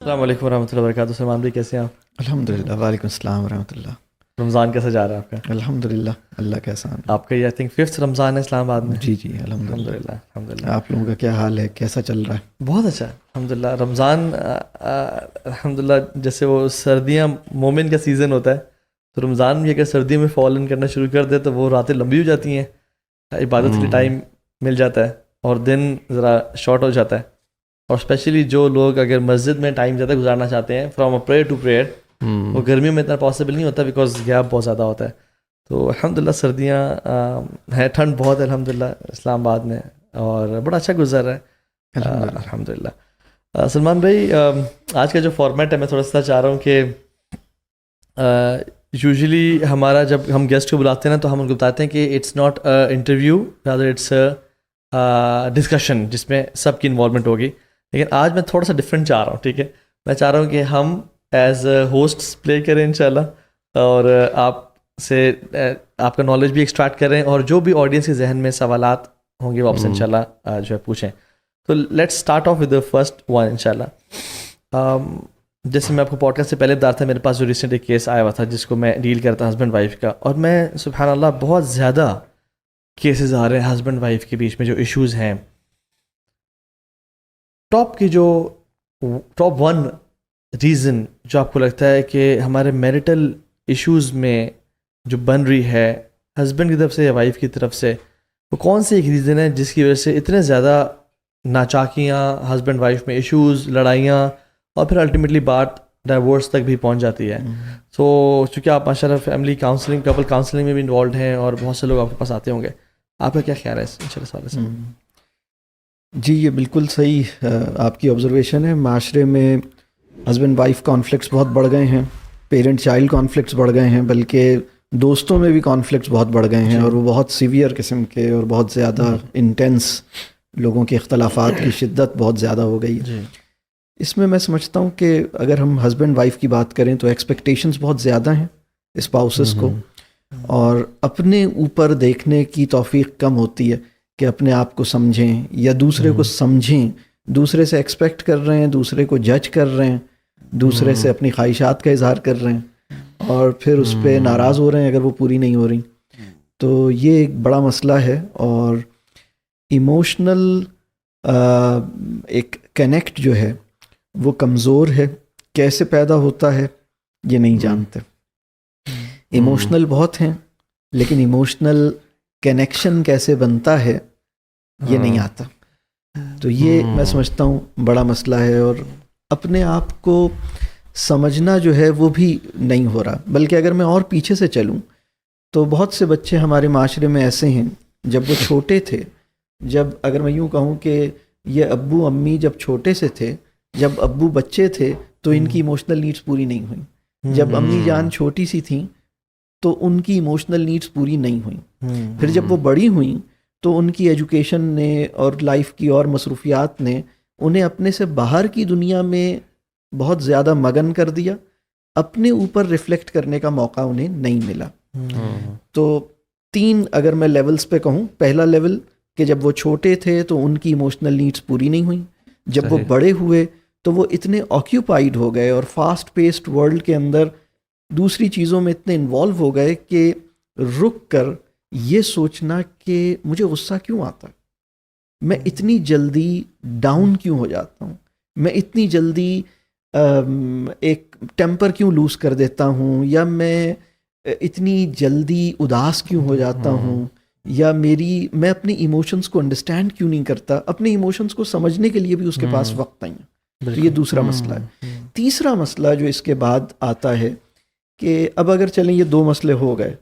السلام علیکم ورحمۃ اللہ وبرکاتہ. سلمان بھائی کیسے ہیں آپ؟ الحمد للہ. وعلیکم السلام ورحمۃ اللہ. رمضان کیسا جا رہا ہے آپ کا؟ الحمد للہ اللہ کا احسان. آپ کا یہ آئی تھنک 5th رمضان ہے اسلام آباد میں. جی جی الحمد الحمد للہ. للہ الحمد للہ. آپ لوگوں کا کیا حال ہے, کیسا چل رہا ہے؟ بہت اچھا الحمد للہ. رمضان الحمد للہ جیسے وہ سردیاں مومن کا سیزن ہوتا ہے, تو رمضان بھی اگر سردیوں میں فالن کرنا شروع کر دے تو وہ راتیں لمبی ہو جاتی ہیں, عبادت کے لیے ٹائم مل جاتا ہے اور دن ذرا شارٹ ہو جاتا ہے. اور اسپیشلی جو لوگ اگر مسجد میں ٹائم زیادہ گزارنا چاہتے ہیں from a prayer to prayer, وہ گرمیوں میں اتنا پاسبل نہیں ہوتا بیکاز گیپ بہت زیادہ ہوتا ہے. تو الحمد للہ سردیاں ہیں, ٹھنڈ بہت ہے الحمد للہ اسلام آباد میں, اور بڑا اچھا گزر رہا ہے الحمد للہ. سلمان بھائی آج کا جو فارمیٹ ہے میں تھوڑا سا چاہ رہا ہوں کہ یوزلی ہمارا جب ہم گیسٹ کو بلاتے ہیں نا تو ہم ان کو بتاتے ہیں کہ it's not interview rather it's discussion جس میں سب کی انوالومنٹ ہوگی. لیکن آج میں تھوڑا سا ڈفرینٹ چاہ رہا ہوں. ٹھیک ہے, میں چاہ رہا ہوں کہ ہم ایز ہوسٹس پلے کریں انشاءاللہ, اور آپ سے آپ کا نالج بھی ایکسٹریکٹ کریں, اور جو بھی آڈینس کے ذہن میں سوالات ہوں گے وہ آپ سے انشاءاللہ جو ہے پوچھیں. تو let's start of with the first one انشاءاللہ. جیسے میں آپ کو پوڈ کاسٹ سے پہلے بتا تھا, میرے پاس جو ریسنٹ ایک کیس آیا ہوا تھا جس کو میں ڈیل کرتا ہوں ہسبینڈ وائف کا, اور میں سبحان اللہ بہت زیادہ کیسز آ رہے ہیں ہسبینڈ وائف کے بیچ میں جو ایشوز ہیں. ٹاپ ون ریزن جو آپ کو لگتا ہے کہ ہمارے میرٹل ایشوز میں جو بن رہی ہے ہسبینڈ کی طرف سے یا وائف کی طرف سے, وہ کون سی ایک ریزن ہے جس کی وجہ سے اتنے زیادہ ناچاکیاں ہسبینڈ وائف میں ایشوز, لڑائیاں, اور پھر الٹیمیٹلی بات ڈائیورس تک بھی پہنچ جاتی ہے. سو چونکہ آپ ماشاء اللہ فیملی کاؤنسلنگ, کپل کاؤنسلنگ میں بھی انوالوڈ ہیں اور بہت سے لوگ آپ کے پاس آتے ہوں گے, آپ کا کیا خیال ہے اس سوال سے؟ جی یہ بالکل صحیح آپ کی آبزرویشن ہے. معاشرے میں ہسبینڈ وائف کانفلکٹس بہت بڑھ گئے ہیں, پیرنٹ چائلڈ کانفلکٹس بڑھ گئے ہیں, بلکہ دوستوں میں بھی کانفلکٹس بہت بڑھ گئے ہیں, اور وہ بہت سیویئر قسم کے اور بہت زیادہ انٹینس, لوگوں کے اختلافات کی شدت بہت زیادہ ہو گئی ہے. اس میں سمجھتا ہوں کہ اگر ہم ہسبینڈ وائف کی بات کریں تو ایکسپیکٹیشنز بہت زیادہ ہیں اسپاؤسز کو, اور اپنے اوپر دیکھنے کی توفیق کم ہوتی ہے کہ اپنے آپ کو سمجھیں یا دوسرے کو سمجھیں. دوسرے سے ایکسپیکٹ کر رہے ہیں, دوسرے کو جج کر رہے ہیں, دوسرے سے اپنی خواہشات کا اظہار کر رہے ہیں, اور پھر اس پہ ناراض ہو رہے ہیں اگر وہ پوری نہیں ہو رہی. تو یہ ایک بڑا مسئلہ ہے, اور ایموشنل ایک کنیکٹ جو ہے وہ کمزور ہے. کیسے پیدا ہوتا ہے یہ نہیں جانتے. ایموشنل بہت ہیں لیکن ایموشنل کنیکشن کیسے بنتا ہے یہ نہیں آتا. تو یہ میں سمجھتا ہوں بڑا مسئلہ ہے, اور اپنے آپ کو سمجھنا جو ہے وہ بھی نہیں ہو رہا. بلکہ اگر میں اور پیچھے سے چلوں تو بہت سے بچے ہمارے معاشرے میں ایسے ہیں جب وہ چھوٹے تھے, جب اگر میں یوں کہوں کہ یہ ابو امی جب چھوٹے سے تھے, جب ابو بچے تھے تو ان کی ایموشنل نیڈس پوری نہیں ہوئیں. جب امی جان چھوٹی سی تھیں تو ان کی ایموشنل نیڈس پوری نہیں ہوئیں. پھر جب وہ بڑی ہوئیں تو ان کی ایجوکیشن نے اور لائف کی اور مصروفیات نے انہیں اپنے سے باہر کی دنیا میں بہت زیادہ مگن کر دیا. اپنے اوپر ریفلیکٹ کرنے کا موقع انہیں نہیں ملا. تو 3 اگر میں لیولز پہ کہوں, پہلا لیول کہ جب وہ چھوٹے تھے تو ان کی ایموشنل نیڈس پوری نہیں ہوئیں. جب وہ بڑے ہوئے تو وہ اتنے آکیوپائیڈ ہو گئے اور فاسٹ پیسڈ ورلڈ کے اندر دوسری چیزوں میں اتنے انوالو ہو گئے کہ رک کر یہ سوچنا کہ مجھے غصہ کیوں آتا ہے, میں اتنی جلدی ڈاؤن کیوں ہو جاتا ہوں, میں اتنی جلدی ایک ٹیمپر کیوں لوز کر دیتا ہوں, یا میں اتنی جلدی اداس کیوں ہو جاتا ہوں, یا میں اپنی ایموشنز کو انڈرسٹینڈ کیوں نہیں کرتا. اپنے ایموشنز کو سمجھنے کے لیے بھی اس کے پاس وقت نہیں ہے. تو یہ دوسرا مسئلہ ہے. تیسرا مسئلہ جو اس کے بعد آتا ہے کہ اب اگر چلیں یہ 2 مسئلے ہو گئے,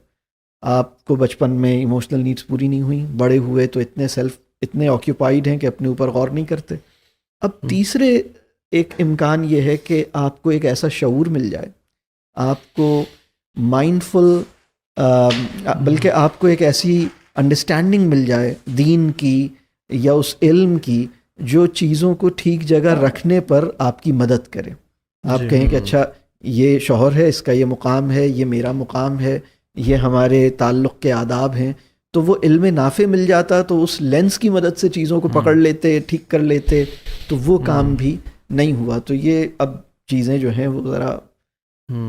آپ کو بچپن میں ایموشنل نیڈس پوری نہیں ہوئیں, بڑے ہوئے تو اتنے آکیوپائیڈ ہیں کہ اپنے اوپر غور نہیں کرتے. اب تیسرے ایک امکان یہ ہے کہ آپ کو ایک ایسا شعور مل جائے, آپ کو مائنڈفل بلکہ آپ کو ایک ایسی انڈرسٹینڈنگ مل جائے دین کی یا اس علم کی جو چیزوں کو ٹھیک جگہ رکھنے پر آپ کی مدد کرے. آپ کہیں کہ اچھا یہ شوہر ہے, اس کا یہ مقام ہے, یہ میرا مقام ہے, یہ ہمارے تعلق کے آداب ہیں. تو وہ علم نافع مل جاتا تو اس لینس کی مدد سے چیزوں کو پکڑ لیتے, ٹھیک کر لیتے, تو وہ کام بھی نہیں ہوا. تو یہ اب چیزیں جو ہیں وہ ذرا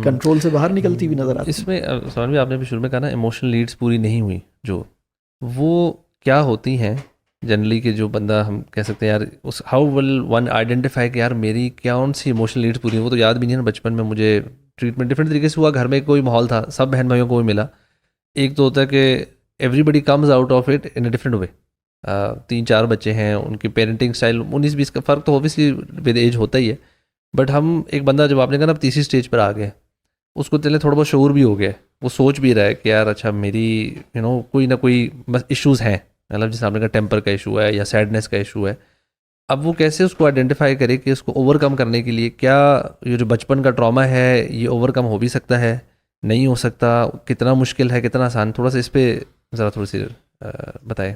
کنٹرول سے باہر نکلتی بھی نظر آتی ہیں. اس میں سوال بھی آپ نے بھی شروع میں کہا نا ایموشنل نیڈس پوری نہیں ہوئی جو وہ کیا ہوتی ہیں جنرلی کہ جو بندہ ہم کہہ سکتے ہیں یار اس ہاؤ ول ون آئیڈینٹیفائی کہ یار میری کون سی ایموشنل نیڈس پوری ہیں. وہ تو یاد بھی نہیں ہے نا بچپن میں مجھے ٹریٹمنٹ ڈفرینٹ طریقے سے ہوا, گھر میں کوئی ماحول تھا, سب بہن بھائیوں کو بھی ملا. ایک تو ہوتا ہے کہ everybody comes out of it in a different way. 3-4 بچے ہیں, ان کی پیرنٹنگ اسٹائل 19-20 کا فرق تو اوبیسلی ود ایج ہوتا ہی ہے, بٹ ہم ایک بندہ جب آپ نے کہا نا اب تیسری اسٹیج پر آ گئے, اس کو چلے تھوڑا بہت شعور بھی ہو گیا, وہ سوچ بھی رہا ہے کہ یار اچھا میری کوئی نہ کوئی بس ایشوز ہیں, مطلب جیسے آپ نے کہا ٹیمپر کا ایشو ہے یا سیڈنس کا ایشو ہے. اب وہ کیسے اس کو آئیڈینٹیفائی کرے کہ اس کو اوور کم کرنے کے لیے کیا یہ جو بچپن کا ٹراما ہے یہ اوور کم ہو بھی سکتا ہے, نہیں ہو سکتا, کتنا مشکل ہے, کتنا آسان, تھوڑا سا اس پہ ذرا تھوڑی سی بتائیں.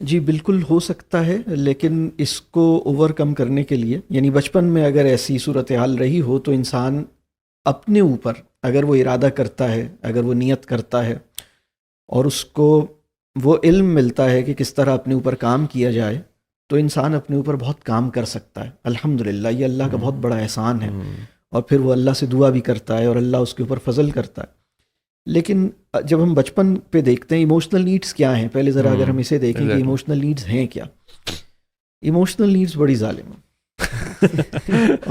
جی بالکل ہو سکتا ہے, لیکن اس کو اوور کم کرنے کے لیے یعنی بچپن میں اگر ایسی صورتحال رہی ہو تو انسان اپنے اوپر اگر وہ ارادہ کرتا ہے, اگر وہ نیت کرتا ہے اور اس کو وہ علم ملتا ہے کہ کس طرح اپنے اوپر کام کیا جائے, تو انسان اپنے اوپر بہت کام کر سکتا ہے. الحمدللہ یہ اللہ کا بہت بڑا احسان ہے, اور پھر وہ اللہ سے دعا بھی کرتا ہے اور اللہ اس کے اوپر فضل کرتا ہے. لیکن جب ہم بچپن پہ دیکھتے ہیں ایموشنل نیڈس کیا ہیں, پہلے ذرا اگر ہم اسے دیکھیں کہ ایموشنل نیڈس ہیں کیا. ایموشنل نیڈس بڑی ظالم ہیں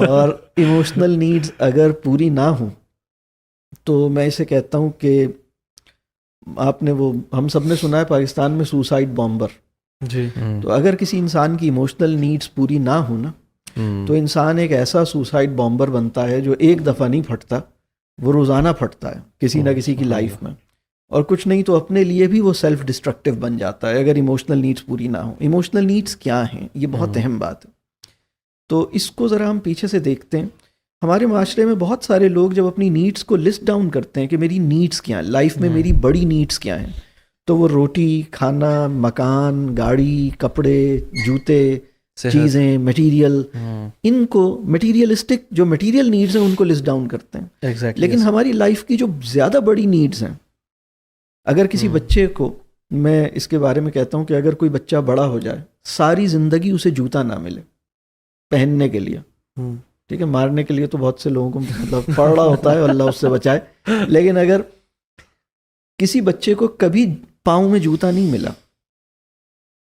اور ایموشنل نیڈس اگر پوری نہ ہوں تو میں اسے کہتا ہوں کہ آپ نے وہ ہم سب نے سنا ہے پاکستان میں سوسائڈ بامبر. جی. تو اگر کسی انسان کی ایموشنل نیڈس پوری نہ ہو نا تو انسان ایک ایسا سوسائڈ بامبر بنتا ہے جو ایک دفعہ نہیں پھٹتا, وہ روزانہ پھٹتا ہے کسی نہ کسی کی لائف میں, اور کچھ نہیں تو اپنے لیے بھی وہ سیلف ڈسٹرکٹیو بن جاتا ہے اگر ایموشنل نیڈس پوری نہ ہوں. ایموشنل نیڈس کیا ہیں یہ بہت اہم بات ہے. تو اس کو ذرا ہم پیچھے سے دیکھتے ہیں. ہمارے معاشرے میں بہت سارے لوگ جب اپنی نیڈس کو لسٹ ڈاؤن کرتے ہیں کہ میری نیڈس کیا ہیں, لائف میں میری بڑی نیڈس کیا ہیں, تو وہ روٹی, کھانا, مکان, گاڑی, کپڑے, جوتے, چیزیں, مٹیریل, ان کو مٹیریلسٹک جو مٹیریل نیڈز ہیں ان کو لسٹ ڈاؤن کرتے ہیں. لیکن ہماری لائف کی جو زیادہ بڑی نیڈز ہیں, اگر کسی بچے کو, میں اس کے بارے میں کہتا ہوں کہ اگر کوئی بچہ بڑا ہو جائے, ساری زندگی اسے جوتا نہ ملے پہننے کے لیے, ٹھیک ہے, مارنے کے لیے تو بہت سے لوگوں کو مطلب پڑ رہا ہوتا ہے, اللہ اس سے بچائے, لیکن اگر کسی بچے کو کبھی پاؤں میں جوتا نہیں ملا,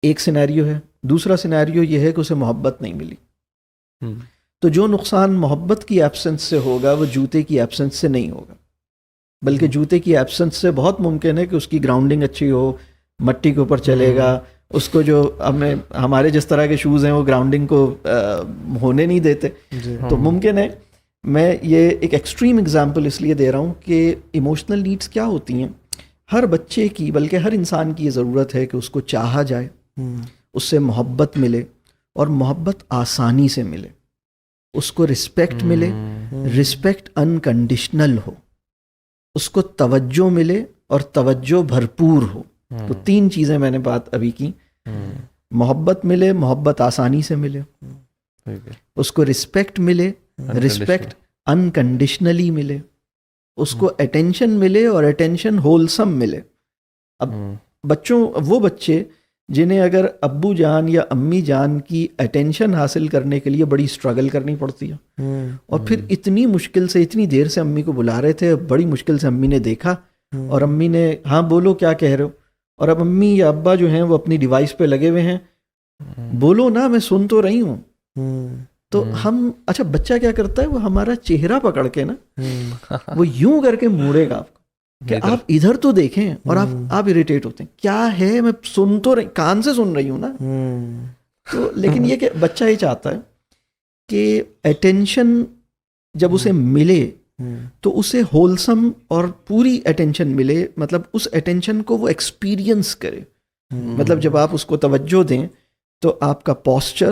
ایک سینیریو ہے. دوسرا سینیریو یہ ہے کہ اسے محبت نہیں ملی. تو جو نقصان محبت کی ایبسنس سے ہوگا وہ جوتے کی ایبسنس سے نہیں ہوگا, بلکہ جوتے کی ایبسنس سے بہت ممکن ہے کہ اس کی گراؤنڈنگ اچھی ہو, مٹی کے اوپر چلے گا, اس کو جو ہمارے جس طرح کے شوز ہیں وہ گراؤنڈنگ کو ہونے نہیں دیتے. تو ممکن ہے, میں یہ ایک ایکسٹریم اگزامپل اس لیے دے رہا ہوں کہ ایموشنل نیڈس کیا ہوتی ہیں. ہر بچے کی, بلکہ ہر انسان کی یہ ضرورت ہے کہ اس کو چاہا جائے, اس سے محبت ملے, اور محبت آسانی سے ملے, اس کو رسپیکٹ ملے, رسپیکٹ انکنڈیشنل ہو, اس کو توجہ ملے اور توجہ بھرپور ہو. تو 3 چیزیں میں نے بات ابھی کی, محبت ملے, محبت آسانی سے ملے, اس کو رسپیکٹ ملے, رسپیکٹ انکنڈیشنلی ملے, اس کو اٹینشن ملے اور اٹینشن ہولسم ملے. اب وہ بچے جنہیں اگر ابو جان یا امی جان کی اٹینشن حاصل کرنے کے لیے بڑی اسٹرگل کرنی پڑتی ہے, اور پھر اتنی مشکل سے, اتنی دیر سے امی کو بلا رہے تھے, بڑی مشکل سے امی نے دیکھا اور امی نے ہاں بولو کیا کہہ رہے ہو, اور اب امی یا ابا جو ہیں وہ اپنی ڈیوائس پہ لگے ہوئے ہیں, بولو نا میں سن تو رہی ہوں. تو ہم, اچھا بچہ کیا کرتا ہے, وہ ہمارا چہرہ پکڑ کے نا وہ یوں کر کے موڑے گا آپ کو کہ آپ ادھر تو دیکھیں, اور آپ اریٹیٹ ہوتے ہیں, کیا ہے میں سن تو رہی, کان سے سن رہی ہوں نا. تو لیکن یہ کہ بچہ یہ چاہتا ہے کہ اٹینشن جب اسے ملے تو اسے ہولسم اور پوری اٹینشن ملے, مطلب اس اٹینشن کو وہ ایکسپیرینس کرے. مطلب جب آپ اس کو توجہ دیں تو آپ کا پوسچر,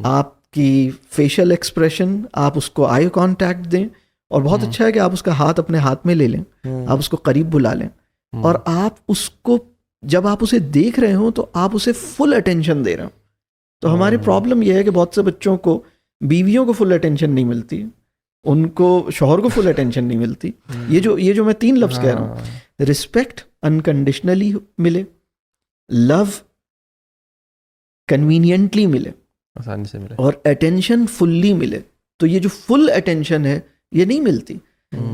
آپ کی فیشل ایکسپریشن, آپ اس کو آئی کانٹیکٹ دیں, اور بہت اچھا ہے کہ آپ اس کا ہاتھ اپنے ہاتھ میں لے لیں, آپ اس کو قریب بلا لیں, اور آپ اس کو جب آپ اسے دیکھ رہے ہوں تو آپ اسے فل اٹینشن دے رہے ہوں. تو ہماری پرابلم یہ ہے کہ بہت سے بچوں کو بیویوں کو فل اٹینشن نہیں ملتی, ان کو شوہر کو فل اٹینشن نہیں ملتی. یہ جو میں 3 لفظ کہہ رہا ہوں, رسپیکٹ انکنڈیشنلی ملے, لو کنوینئنٹلی ملے, آسانی سے ملے, اور اٹینشن فلی ملے, تو یہ جو فل اٹینشن ہے یہ نہیں ملتی.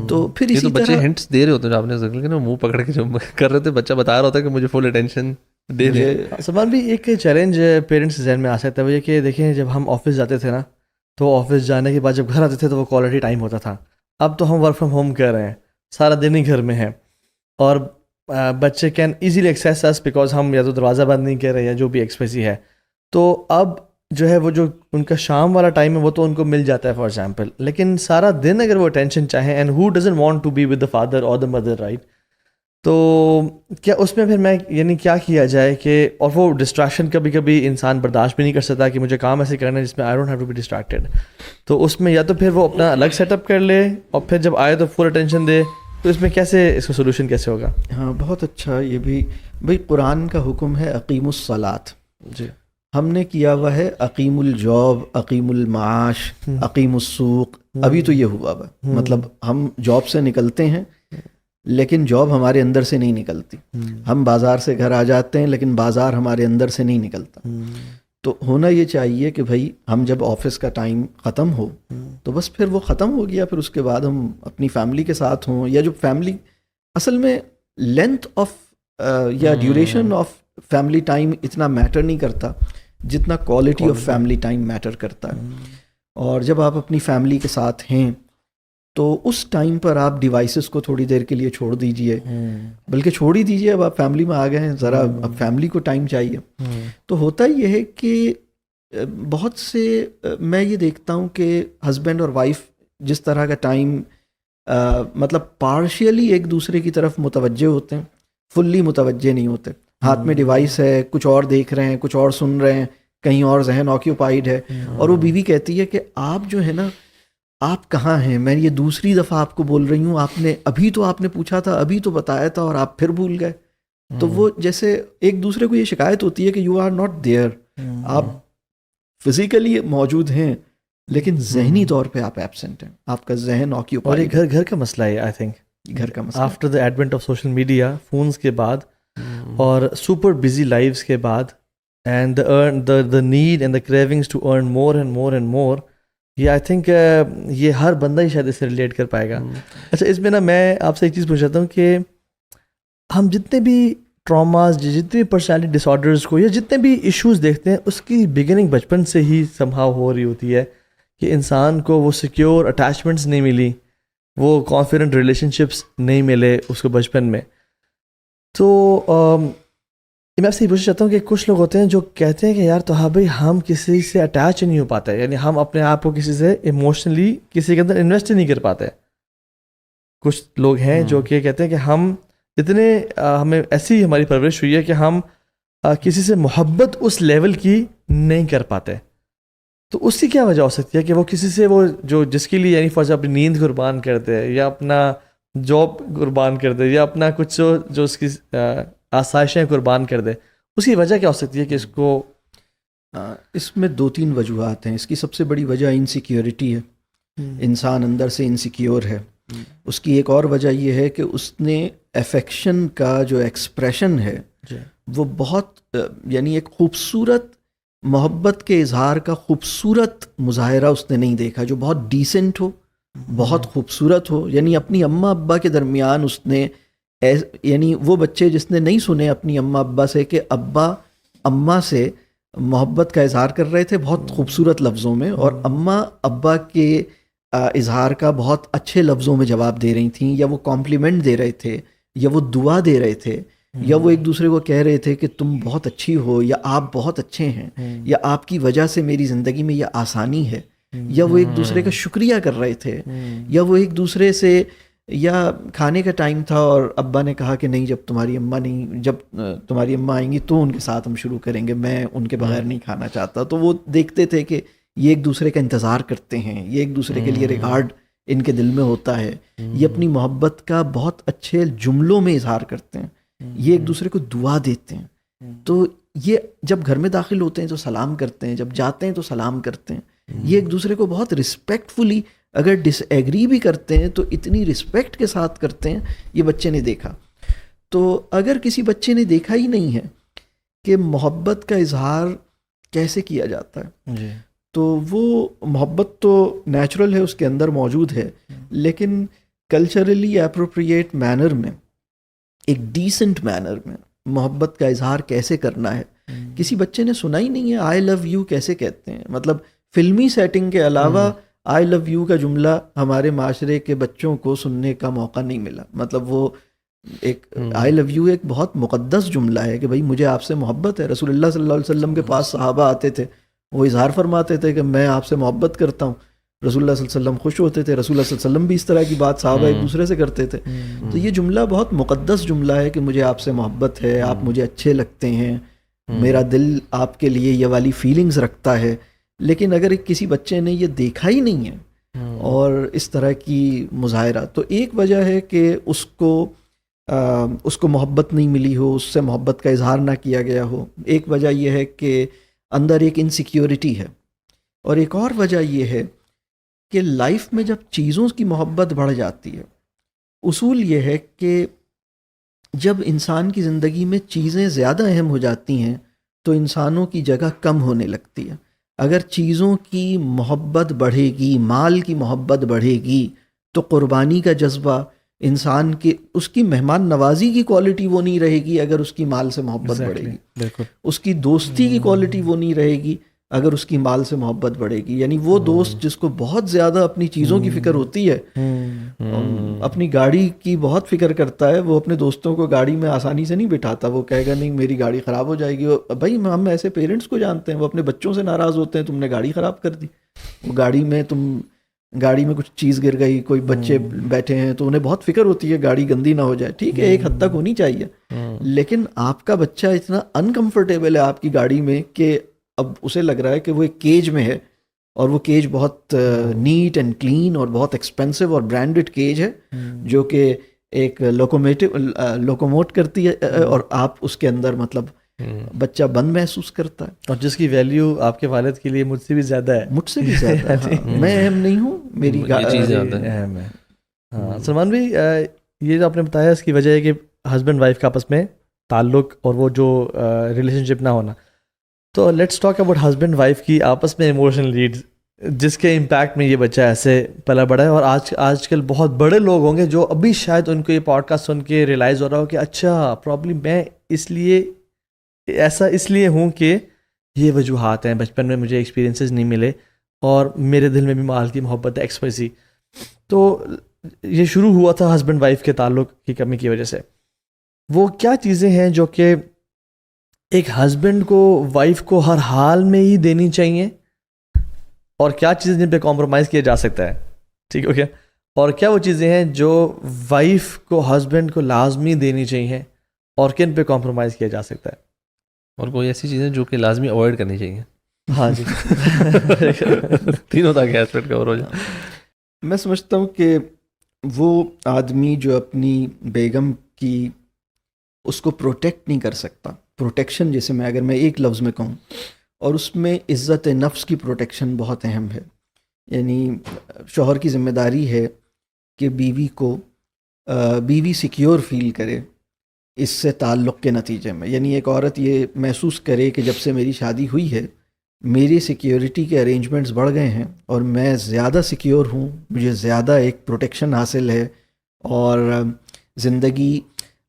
تو پھر یہ تو اسی بچے طرح ہنٹس دے رہے ہوتے ہیں، آپ نے ذکر کیا نا، منہ پکڑ کے جو کر رہے تھے، بچہ بتا رہا ہوتا ہے کہ مجھے فل اٹینشن دے دیں. سلمان بھی ایک چیلنج پیرنٹس کے ذہن میں آ سکتا ہے وہ یہ کہ دیکھیں جب ہم آفس جاتے تھے نا تو آفس جانے کے بعد جب گھر آتے تھے تو وہ کوالٹی ٹائم ہوتا تھا. اب تو ہم ورک فرام ہوم کر رہے ہیں، سارا دن ہی گھر میں ہیں، اور بچے can easily access us because ہم یا تو دروازہ بند نہیں کر رہے یا جو بھی ایکسپریسی ہے. تو اب جو ہے وہ جو ان کا شام والا ٹائم ہے وہ تو ان کو مل جاتا ہے فار ایگزامپل، لیکن سارا دن اگر وہ اٹینشن چاہیں and who doesn't want to be with the father اور دا مدر، رائٹ؟ تو کیا اس میں پھر میں یعنی کیا کیا جائے کہ، اور وہ ڈسٹریکشن کبھی کبھی انسان برداشت بھی نہیں کر سکتا کہ مجھے کام ایسے کرنا ہے جس میں I don't have to be distracted. تو اس میں یا تو پھر وہ اپنا الگ سیٹ اپ کر لے اور پھر جب آئے تو فل اٹینشن دے. تو اس میں کیسے اس کا سولوشن کیسے ہوگا؟ ہاں بہت اچھا. یہ بھی بھائی قرآن کا حکم ہے اقیم الصلاۃ. جی ہم نے کیا ہوا ہے اقیم الجاب، اقیم المعاش، اقیم السوق. ابھی تو یہ ہوا ہوا، مطلب ہم جاب سے نکلتے ہیں لیکن جاب ہمارے اندر سے نہیں نکلتی. ہم بازار سے گھر آ جاتے ہیں لیکن بازار ہمارے اندر سے نہیں نکلتا. تو ہونا یہ چاہیے کہ بھائی ہم جب آفس کا ٹائم ختم ہو تو بس پھر وہ ختم ہو گیا، پھر اس کے بعد ہم اپنی فیملی کے ساتھ ہوں. یا جو فیملی اصل میں لینتھ آف یا ڈیوریشن آف فیملی ٹائم اتنا میٹر نہیں کرتا جتنا quality of family time matter کرتا ہے. اور جب آپ اپنی فیملی کے ساتھ ہیں تو اس ٹائم پر آپ ڈیوائسز کو تھوڑی دیر کے لیے چھوڑ دیجئے، بلکہ چھوڑ ہی دیجئے. اب آپ فیملی میں آ گئے ہیں، ذرا اب فیملی کو ٹائم چاہیے. تو ہوتا یہ ہے کہ بہت سے میں یہ دیکھتا ہوں کہ ہسبینڈ اور وائف جس طرح کا ٹائم مطلب پارشیلی ایک دوسرے کی طرف متوجہ ہوتے ہیں، فلی متوجہ نہیں ہوتے. ہاتھ میں ڈیوائس ہے، کچھ اور دیکھ رہے ہیں، کچھ اور سن رہے ہیں، کہیں اور ذہن آکیوپائیڈ ہے. اور وہ بیوی کہتی ہے کہ آپ جو ہے نا، آپ کہاں ہیں؟ میں یہ دوسری دفعہ آپ کو بول رہی ہوں، آپ نے ابھی تو آپ نے پوچھا تھا، ابھی تو بتایا تھا، اور آپ پھر بھول گئے. تو وہ جیسے ایک دوسرے کو یہ شکایت ہوتی ہے کہ یو آر ناٹ دیئر. آپ فزیکلی موجود ہیں لیکن ذہنی طور پہ آپ ایبسنٹ ہیں، آپ کا ذہن آکیوپائیڈ. اور یہ گھر کا مسئلہ ہے آئی تھنک، گھر کا مسئلہ after the advent of social media, phones کے بعد اور سپر بزی لائفس کے بعد، and the need and the cravings to earn more and more and more. یہ آئی تھنک یہ ہر بندہ ہی شاید اس سے ریلیٹ کر پائے گا. اچھا اس میں نا میں آپ سے ایک چیز پوچھ رہا ہوں کہ ہم جتنے بھی ٹراماز، جتنے بھی پرسنالٹی ڈس آرڈرز کو یا جتنے بھی ایشوز دیکھتے ہیں، اس کی بگننگ بچپن سے ہی سمہاؤ ہو رہی ہوتی ہے کہ انسان کو وہ سیکیور اٹیچمنٹس نہیں ملی، وہ کانفیڈنٹ ریلیشن شپس نہیں ملے اس کو بچپن میں. تو میں آپ سے یہ پوچھنا چاہتا ہوں کہ کچھ لوگ ہوتے ہیں جو کہتے ہیں کہ یار تو ہاں بھائی ہم کسی سے اٹیچ نہیں ہو پاتے، یعنی ہم اپنے آپ کو کسی سے ایموشنلی کسی کے اندر انویسٹ نہیں کر پاتے. کچھ لوگ ہیں جو کہ کہتے ہیں کہ ہم اتنے ہمیں ایسی ہماری پرورش ہوئی ہے کہ ہم کسی سے محبت اس لیول کی نہیں کر پاتے. تو اس کی کیا وجہ ہو سکتی ہے کہ وہ کسی سے وہ جو جس کے لیے یعنی فوج اپنی نیند قربان کر دے یا اپنا جاب قربان کر دے یا اپنا کچھ جو اس کی آسائشیں قربان کر دے، اس کی وجہ کیا ہو سکتی ہے کہ اس کو؟ اس میں 2-3 وجوہات ہیں. اس کی سب سے بڑی وجہ انسیکیورٹی ہے. انسان اندر سے انسیکیور ہے. اس کی ایک اور وجہ یہ ہے کہ اس نے افیکشن کا جو ایکسپریشن ہے وہ بہت یعنی ایک خوبصورت محبت کے اظہار کا خوبصورت مظاہرہ اس نے نہیں دیکھا جو بہت ڈیسنٹ ہو، بہت خوبصورت ہو. یعنی اپنی اماں ابا کے درمیان اس نے یعنی وہ بچے جس نے نہیں سنے اپنی اماں ابا سے کہ ابا اماں سے محبت کا اظہار کر رہے تھے بہت خوبصورت لفظوں میں، اور اماں ابا کے اظہار کا بہت اچھے لفظوں میں جواب دے رہی تھیں، یا وہ کمپلیمنٹ دے رہے تھے، یا وہ دعا دے رہے تھے، یا وہ ایک دوسرے کو کہہ رہے تھے کہ تم بہت اچھی ہو، یا آپ بہت اچھے ہیں، یا آپ کی وجہ سے میری زندگی میں یہ آسانی ہے، یا وہ ایک دوسرے کا شکریہ کر رہے تھے، یا وہ ایک دوسرے سے، یا کھانے کا ٹائم تھا اور ابا نے کہا کہ نہیں جب تمہاری اماں آئیں گی تو ان کے ساتھ ہم شروع کریں گے، میں ان کے بغیر نہیں کھانا چاہتا. تو وہ دیکھتے تھے کہ یہ ایک دوسرے کا انتظار کرتے ہیں، یہ ایک دوسرے کے لیے ریگارڈ ان کے دل میں ہوتا ہے، یہ اپنی محبت کا بہت اچھے جملوں میں اظہار کرتے ہیں، یہ ایک دوسرے کو دعا دیتے ہیں. تو یہ جب گھر میں داخل ہوتے ہیں تو سلام کرتے ہیں، جب جاتے ہیں تو سلام کرتے ہیں. یہ ایک دوسرے کو بہت رسپیکٹفلی، اگر ڈس ایگری بھی کرتے ہیں تو اتنی رسپیکٹ کے ساتھ کرتے ہیں. یہ بچے نے دیکھا. تو اگر کسی بچے نے دیکھا ہی نہیں ہے کہ محبت کا اظہار کیسے کیا جاتا ہے، تو وہ محبت تو نیچرل ہے، اس کے اندر موجود ہے، لیکن کلچرلی اپروپریٹ مینر میں، ایک ڈیسنٹ مینر میں محبت کا اظہار کیسے کرنا ہے. کسی بچے نے سنا ہی نہیں ہے آئی لو یو کیسے کہتے ہیں. مطلب فلمی سیٹنگ کے علاوہ آئی لو یو کا جملہ ہمارے معاشرے کے بچوں کو سننے کا موقع نہیں ملا. مطلب وہ ایک آئی لو یو ایک بہت مقدس جملہ ہے کہ بھائی مجھے آپ سے محبت ہے. رسول اللہ صلی اللہ علیہ وسلم کے پاس صحابہ آتے تھے، وہ اظہار فرماتے تھے کہ میں آپ سے محبت کرتا ہوں. رسول اللہ صلی اللہ علیہ وسلم خوش ہوتے تھے، رسول اللہ صلی اللہ علیہ وسلم بھی اس طرح کی بات صحابہ ایک دوسرے سے کرتے تھے. تو یہ جملہ بہت مقدس جملہ ہے کہ مجھے آپ سے محبت ہے، آپ مجھے اچھے لگتے ہیں، میرا دل آپ کے لیے یہ والی فیلنگز رکھتا ہے. لیکن اگر کسی بچے نے یہ دیکھا ہی نہیں ہے اور اس طرح کی مظاہرہ، تو ایک وجہ ہے کہ اس کو محبت نہیں ملی ہو، اس سے محبت کا اظہار نہ کیا گیا ہو. ایک وجہ یہ ہے کہ اندر ایک انسیکیورٹی ہے، اور ایک اور وجہ یہ ہے کہ لائف میں جب چیزوں کی محبت بڑھ جاتی ہے، اصول یہ ہے کہ جب انسان کی زندگی میں چیزیں زیادہ اہم ہو جاتی ہیں تو انسانوں کی جگہ کم ہونے لگتی ہے. اگر چیزوں کی محبت بڑھے گی، مال کی محبت بڑھے گی، تو قربانی کا جذبہ انسان کی، اس کی مہمان نوازی کی کوالٹی وہ نہیں رہے گی اگر اس کی مال سے محبت بڑھے گی. بالکل. اس کی دوستی کی کوالٹی وہ نہیں رہے گی اگر اس کی مال سے محبت بڑھے گی. یعنی وہ دوست جس کو بہت زیادہ اپنی چیزوں کی فکر ہوتی ہے، اپنی گاڑی کی بہت فکر کرتا ہے، وہ اپنے دوستوں کو گاڑی میں آسانی سے نہیں بٹھاتا. وہ کہے گا نہیں میری گاڑی خراب ہو جائے گی. بھائی ہم ایسے پیرنٹس کو جانتے ہیں، وہ اپنے بچوں سے ناراض ہوتے ہیں تم نے گاڑی خراب کر دی. وہ گاڑی میں کچھ چیز گر گئی، کوئی بچے بیٹھے ہیں تو انہیں بہت فکر ہوتی ہے گاڑی گندی نہ ہو جائے. ٹھیک ہے ایک حد تک ہونی چاہیے، لیکن آپ کا بچہ اتنا انکمفرٹیبل ہے آپ کی گاڑی میں کہ اب اسے لگ رہا ہے کہ وہ ایک کیج میں ہے، اور وہ کیج بہت نیٹ اینڈ کلین اور بہت ایکسپینسو اور برانڈڈ کیج ہے جو کہ ایک لوکوموٹ کرتی ہے، اور آپ اس کے اندر مطلب بچہ بند محسوس کرتا ہے، اور جس کی ویلیو آپ کے والد کے لیے مجھ سے بھی زیادہ ہے. مجھ سے بھی زیادہ ہے. میں اہم نہیں ہوں، میری چیزیں اہم ہے. ہاں سلمان بھائی، یہ جو آپ نے بتایا اس کی وجہ ہے کہ ہسبینڈ وائف کا آپس میں تعلق اور وہ جو ریلیشن شپ نہ ہونا. تو let's talk about husband wife کی آپس میں ایموشنل نیڈز، جس کے امپیکٹ میں یہ بچہ ایسے پلا بڑا ہے. اور آج کل بہت بڑے لوگ ہوں گے جو ابھی شاید ان کو یہ پوڈ کاسٹ سن کے ریئلائز ہو رہا ہو کہ اچھا پرابلی میں اس لیے ہوں کہ یہ وجوہات ہیں، بچپن میں مجھے ایکسپیرینسز نہیں ملے اور میرے دل میں بھی مال کی محبت ہے ایکس وائی زی. تو یہ شروع ہوا تھا ہسبینڈ وائف کے تعلق کی کمی کی وجہ سے. وہ کیا چیزیں ہیں جو کہ ایک ہسبینڈ کو وائف کو ہر حال میں ہی دینی چاہیے، اور کیا چیزیں جن پہ کمپرومائز کیا جا سکتا ہے؟ ٹھیک ہے، اور کیا وہ چیزیں ہیں جو وائف کو ہسبینڈ کو لازمی دینی چاہیے اور کن پہ کمپرومائز کیا جا سکتا ہے؟ اور کوئی ایسی چیزیں جو کہ لازمی اوائڈ کرنی چاہیے. ہاں جی تینوں تک ایسپیکٹ کور ہو جائے. میں سمجھتا ہوں کہ وہ آدمی جو اپنی بیگم کی اس کو پروٹیکٹ نہیں کر سکتا، پروٹیکشن جیسے اگر میں ایک لفظ میں کہوں، اور اس میں عزت نفس کی پروٹیکشن بہت اہم ہے. یعنی شوہر کی ذمہ داری ہے کہ بیوی سیکیور فیل کرے اس سے تعلق کے نتیجے میں. یعنی ایک عورت یہ محسوس کرے کہ جب سے میری شادی ہوئی ہے میری سیکیورٹی کے ارینجمنٹس بڑھ گئے ہیں اور میں زیادہ سیکیور ہوں، مجھے زیادہ ایک پروٹیکشن حاصل ہے، اور زندگی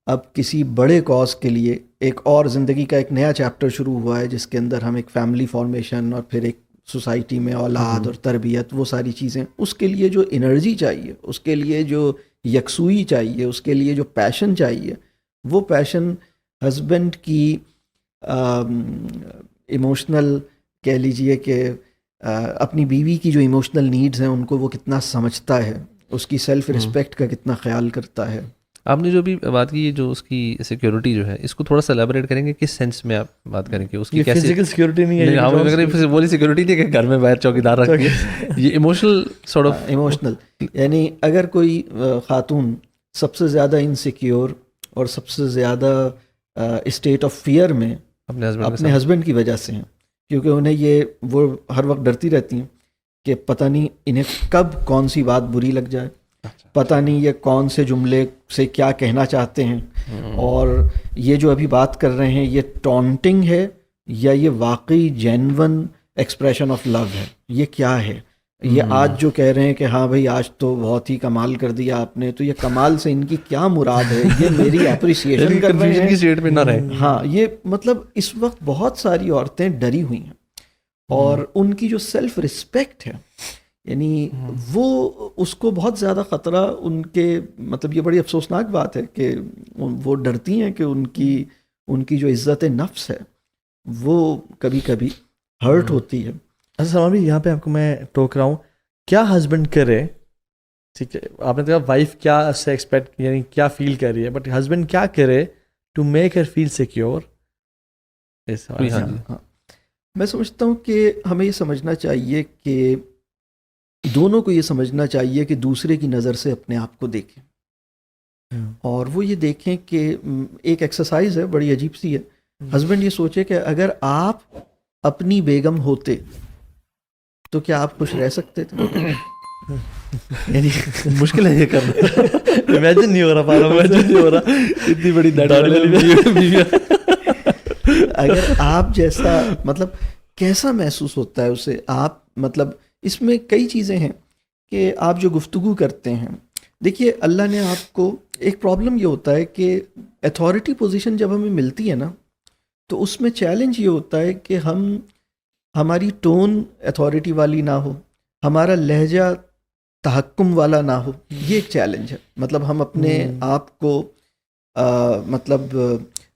اب کسی بڑے کاز کے لیے ایک اور زندگی کا ایک نیا چیپٹر شروع ہوا ہے جس کے اندر ہم ایک فیملی فارمیشن اور پھر ایک سوسائٹی میں اولاد اور تربیت، وہ ساری چیزیں، اس کے لیے جو انرجی چاہیے، اس کے لیے جو یکسوئی چاہیے، اس کے لیے جو پیشن چاہیے، وہ پیشن ہسبینڈ کی ایموشنل کہہ لیجئے کہ اپنی بیوی کی جو ایموشنل نیڈز ہیں ان کو وہ کتنا سمجھتا ہے، اس کی سیلف رسپیکٹ کا کتنا خیال کرتا ہے. آپ نے جو بھی بات کی جو اس کی سیکیورٹی جو ہے، اس کو تھوڑا سا ایلیبریٹ کریں گے، کس سینس میں آپ بات کریں گے؟ اس کی کیسی فزیکل سیکیورٹی نہیں ہے، ہمیں بولی سیکیورٹی نہیں کہ گھر میں باہر چوکیدار رکھیے، یہ ایموشنل سارٹ آف ایموشنل. یعنی اگر کوئی خاتون سب سے زیادہ انسیکیور اور سب سے زیادہ اسٹیٹ آف فیئر میں اپنے ہسبینڈ کی وجہ سے ہیں، کیونکہ انہیں وہ ہر وقت ڈرتی رہتی ہیں کہ پتہ نہیں انہیں کب کون سی بات بری لگ جائے، پتہ نہیں یہ کون سے جملے سے کیا کہنا چاہتے ہیں، اور یہ جو ابھی بات کر رہے ہیں یہ ٹونٹنگ ہے یا یہ واقعی جینون ایکسپریشن آف لو ہے، یہ کیا ہے؟ یہ آج جو کہہ رہے ہیں کہ ہاں بھائی آج تو بہت ہی کمال کر دیا آپ نے، تو یہ کمال سے ان کی کیا مراد ہے؟ یہ میری اپریسیشن کر رہے کنفیوژن کی ہیں؟ اسٹیٹ میں نہ رہے. ہاں، یہ مطلب اس وقت بہت ساری عورتیں ڈری ہوئی ہیں، اور ان کی جو سیلف رسپیکٹ ہے، یعنی وہ اس کو بہت زیادہ خطرہ ان کے، مطلب یہ بڑی افسوسناک بات ہے کہ وہ ڈرتی ہیں کہ ان کی جو عزت نفس ہے وہ کبھی کبھی ہرٹ ہوتی ہے. اچھا سلمان بھائی، یہاں پہ آپ کو میں ٹوک رہا ہوں، کیا ہسبینڈ کرے؟ ٹھیک ہے، آپ نے کہا وائف کیا سے ایکسپیکٹ، یعنی کیا فیل کر رہی ہے، بٹ ہسبینڈ کیا کرے to make her feel secure? ہاں، میں سمجھتا ہوں کہ ہمیں یہ سمجھنا چاہیے کہ دونوں کو یہ سمجھنا چاہیے کہ دوسرے کی نظر سے اپنے آپ کو دیکھیں، اور وہ یہ دیکھیں کہ ایک ایکسرسائز ہے بڑی عجیب سی ہے. ہسبینڈ یہ سوچے کہ اگر آپ اپنی بیگم ہوتے تو کیا آپ خوش رہ سکتے تھے؟ یعنی مشکل ہے یہ کرنا، امیجن نہیں ہو رہا، امیجن نہیں ہو رہا اتنی بڑی داڑھی والی. اگر آپ جیسا، مطلب کیسا محسوس ہوتا ہے اسے؟ آپ مطلب اس میں کئی چیزیں ہیں کہ آپ جو گفتگو کرتے ہیں. دیکھیے اللہ نے آپ کو، ایک پرابلم یہ ہوتا ہے کہ اتھارٹی پوزیشن جب ہمیں ملتی ہے نا، تو اس میں چیلنج یہ ہوتا ہے کہ ہماری ٹون اتھارٹی والی نہ ہو، ہمارا لہجہ تحکم والا نہ ہو. یہ ایک چیلنج ہے. مطلب ہم اپنے آپ کو مطلب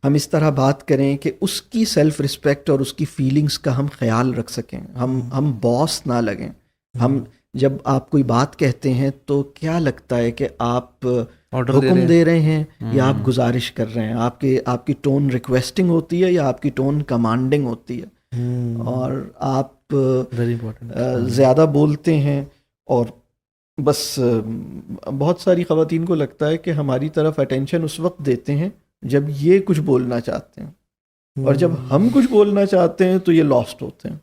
ہم اس طرح بات کریں کہ اس کی سیلف رسپیکٹ اور اس کی فیلنگز کا ہم خیال رکھ سکیں، ہم باس نہ لگیں. ہم جب آپ کوئی بات کہتے ہیں تو کیا لگتا ہے کہ آپ حکم دے رہے ہیں یا آپ گزارش کر رہے ہیں؟ آپ کی ٹون ریکویسٹنگ ہوتی ہے یا آپ کی ٹون کمانڈنگ ہوتی ہے؟ اور آپ زیادہ بولتے ہیں، اور بس بہت ساری خواتین کو لگتا ہے کہ ہماری طرف اٹینشن اس وقت دیتے ہیں جب یہ کچھ بولنا چاہتے ہیں، اور جب ہم کچھ بولنا چاہتے ہیں تو یہ لاسٹ ہوتے ہیں.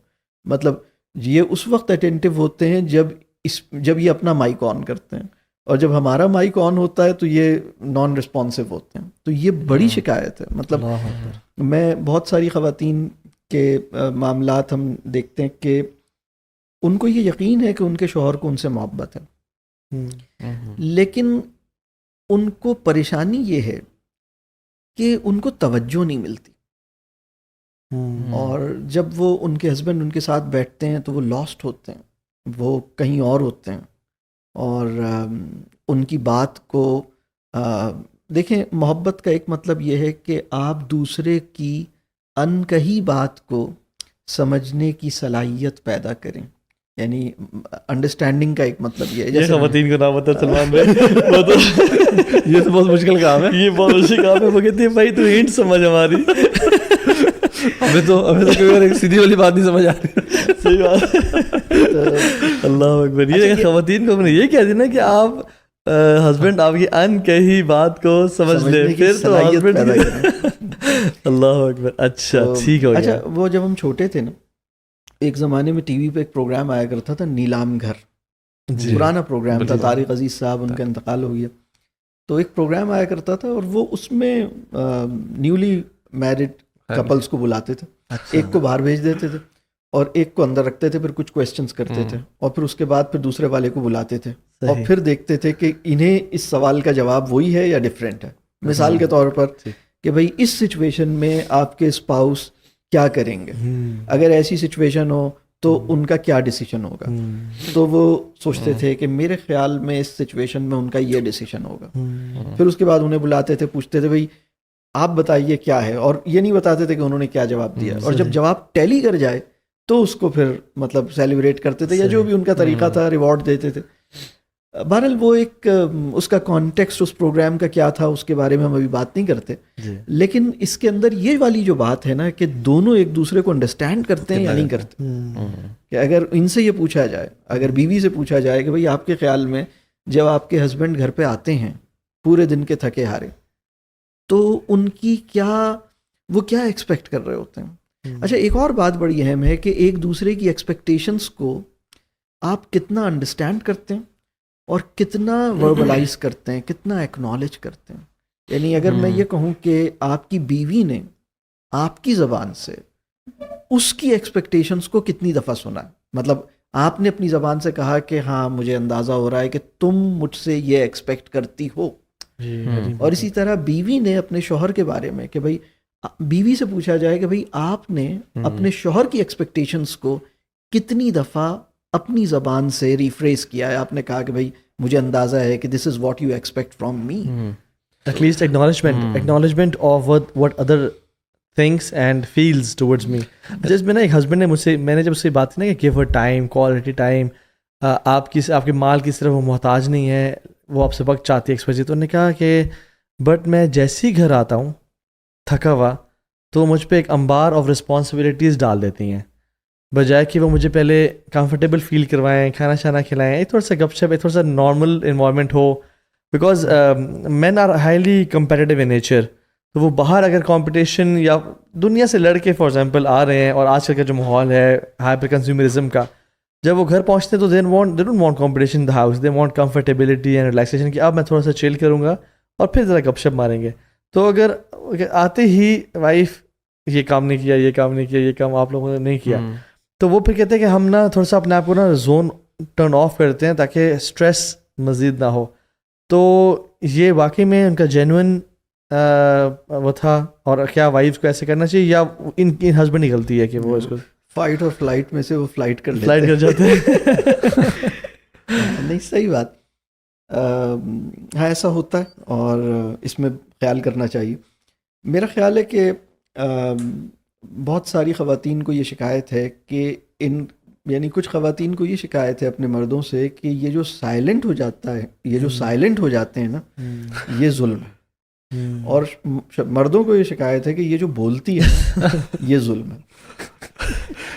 مطلب یہ اس وقت اٹینٹیو ہوتے ہیں جب یہ اپنا مائک آن کرتے ہیں، اور جب ہمارا مائک آن ہوتا ہے تو یہ نان رسپانسو ہوتے ہیں. تو یہ بڑی شکایت ہے. مطلب میں بہت ساری خواتین کے معاملات ہم دیکھتے ہیں کہ ان کو یہ یقین ہے کہ ان کے شوہر کو ان سے محبت ہے، لیکن ان کو پریشانی یہ ہے کہ ان کو توجہ نہیں ملتی، اور جب وہ ان کے ہسبینڈ ان کے ساتھ بیٹھتے ہیں تو وہ لاسٹ ہوتے ہیں، وہ کہیں اور ہوتے ہیں. اور ان کی بات کو دیکھیں، محبت کا ایک مطلب یہ ہے کہ آپ دوسرے کی انکہی بات کو سمجھنے کی صلاحیت پیدا کریں. یعنی انڈرسٹینڈنگ کا ایک مطلب یہ ہے. یہ خواتین کو نام بتا سلمان بھائی، یہ تو بہت مشکل کام ہے. یہ بہت مشکل کام ہے. وہ کہتی ہے بھائی تو ہنٹ سمجھ ہماری. ہمیں تو کئی بار ایک سیدھی والی بات نہیں سمجھ آ رہی. صحیح بات. اللہ اکبر. یہ خواتین کو یہ کہہ دینا کہ آپ ہسبینڈ آپ کی ان کہی بات کو سمجھ لے، پھر تو ہسبینڈ. اللہ اکبر. اچھا ٹھیک ہو گیا. اچھا وہ جب ہم چھوٹے تھے نا، ایک زمانے میں ٹی وی پہ ایک پروگرام آیا کرتا تھا نیلام گھر. پرانا پروگرام تھا، طارق عزیز صاحب ان کا انتقال ہو گیا. تو ایک پروگرام آیا کرتا تھا اور وہ اس میں نیولی میرڈ کپلز کو بلاتے تھے. ایک کو باہر بھیج دیتے تھے اور ایک کو اندر رکھتے تھے، پھر کچھ کویسچنز کرتے تھے، اور پھر اس کے بعد پھر دوسرے والے کو بلاتے تھے اور پھر دیکھتے تھے کہ انہیں اس سوال کا جواب وہی ہے یا ڈفرینٹ ہے. مثال کے طور پر کہ بھائی اس سچویشن میں آپ کے اسپاؤس کیا کریں گے، اگر ایسی سچویشن ہو تو ان کا کیا ڈیسیشن ہوگا. تو وہ سوچتے تھے کہ میرے خیال میں اس سچویشن میں ان کا یہ ڈیسیشن ہوگا. پھر اس کے بعد انہیں بلاتے تھے، پوچھتے تھے بھائی آپ بتائیے کیا ہے، اور یہ نہیں بتاتے تھے کہ انہوں نے کیا جواب دیا. اور جب جواب ٹیلی کر جائے تو اس کو پھر مطلب سیلیبریٹ کرتے تھے یا جو بھی ان کا طریقہ تھا ریوارڈ دیتے تھے. بہرحال وہ ایک اس کا کانٹیکسٹ اس پروگرام کا کیا تھا اس کے بارے میں ہم ابھی بات نہیں کرتے، لیکن اس کے اندر یہ والی جو بات ہے نا کہ دونوں ایک دوسرے کو انڈرسٹینڈ کرتے ہیں یا نہیں کرتے. کہ اگر ان سے یہ پوچھا جائے، اگر بیوی سے پوچھا جائے کہ بھئی آپ کے خیال میں جب آپ کے ہسبینڈ گھر پہ آتے ہیں پورے دن کے تھکے ہارے، تو ان کی وہ کیا ایکسپیکٹ کر رہے ہوتے ہیں. اچھا ایک اور بات بڑی اہم ہے کہ ایک دوسرے کی ایکسپیکٹیشنس کو آپ کتنا انڈرسٹینڈ کرتے ہیں اور کتنا وربلائز کرتے ہیں، کتنا ایکنالج کرتے ہیں. یعنی اگر میں یہ کہوں کہ آپ کی بیوی نے آپ کی زبان سے اس کی ایکسپیکٹیشنس کو کتنی دفعہ سنا ہے. مطلب آپ نے اپنی زبان سے کہا کہ ہاں مجھے اندازہ ہو رہا ہے کہ تم مجھ سے یہ ایکسپیکٹ کرتی ہو. اور اسی طرح بیوی نے اپنے شوہر کے بارے میں کہ بھائی بیوی سے پوچھا جائے کہ بھائی آپ نے اپنے شوہر کی ایکسپیکٹیشنس کو کتنی دفعہ اپنی زبان سے ریفریز کیا ہے. آپ نے کہا کہ بھائی مجھے اندازہ ہے کہ this is what you expect from me. At least acknowledgement of what other thinks and feels towards me. جس میں نا ایک ہسبینڈ نے مجھ سے, میں نے جب اس سے بات کی نا کہ give her time, quality time, آپ کے مال کی طرف وہ محتاج نہیں ہے, وہ آپ سے وقت چاہتی ہے ایکسپیکٹ, تو انہوں نے کہا کہ بٹ میں جیسے ہی گھر آتا ہوں تھکا ہوا تو مجھ پہ ایک انبار آف رسپانسبلٹیز ڈال دیتی ہیں, بجائے کہ وہ مجھے پہلے کمفرٹیبل فیل کروائیں, کھانا شانا کھلائیں, ایک تھوڑا سا گپ شپ, ایک تھوڑا سا نارمل انوائرمنٹ ہو. Because men are highly competitive in nature, تو وہ باہر اگر کمپٹیشن یا دنیا سے لڑ کے فار ایگزامپل آ رہے ہیں, اور آج کل کا جو ماحول ہے ہائپر کنزیومرزم کا, جب وہ گھر پہنچتے ہیں تو they don't want competition in the house, they want comfortability and relaxation, کہ اب میں تھوڑا سا چل کروں گا اور پھر ذرا گپ شپ ماریں گے. تو اگر آتے ہی وائف یہ کام نہیں کیا, یہ کام نہیں کیا, یہ کام آپ لوگوں نے نہیں کیا, تو وہ پھر کہتے ہیں کہ ہم نا تھوڑا سا اپنے آپ کو نا زون ٹرن آف کرتے ہیں تاکہ اسٹریس مزید نہ ہو. تو یہ واقعی میں ان کا جینوئن وہ تھا, اور کیا وائف کو ایسے کرنا چاہیے, یا ان ہسبینڈ کی غلطی ہے کہ وہ اس کو فائٹ اور فلائٹ میں سے وہ فلائٹ کر جاتے ہیں؟ نہیں, صحیح بات. ہاں ایسا ہوتا ہے, اور اس میں خیال کرنا چاہیے. میرا خیال ہے کہ بہت ساری خواتین کو یہ شکایت ہے کہ یعنی کچھ خواتین کو یہ شکایت ہے اپنے مردوں سے کہ یہ جو سائلنٹ ہو جاتا ہے, یہ جو سائلنٹ ہو جاتے ہیں نا, یہ ظلم ہے. اور مردوں کو یہ شکایت ہے کہ یہ جو بولتی ہے یہ ظلم ہے.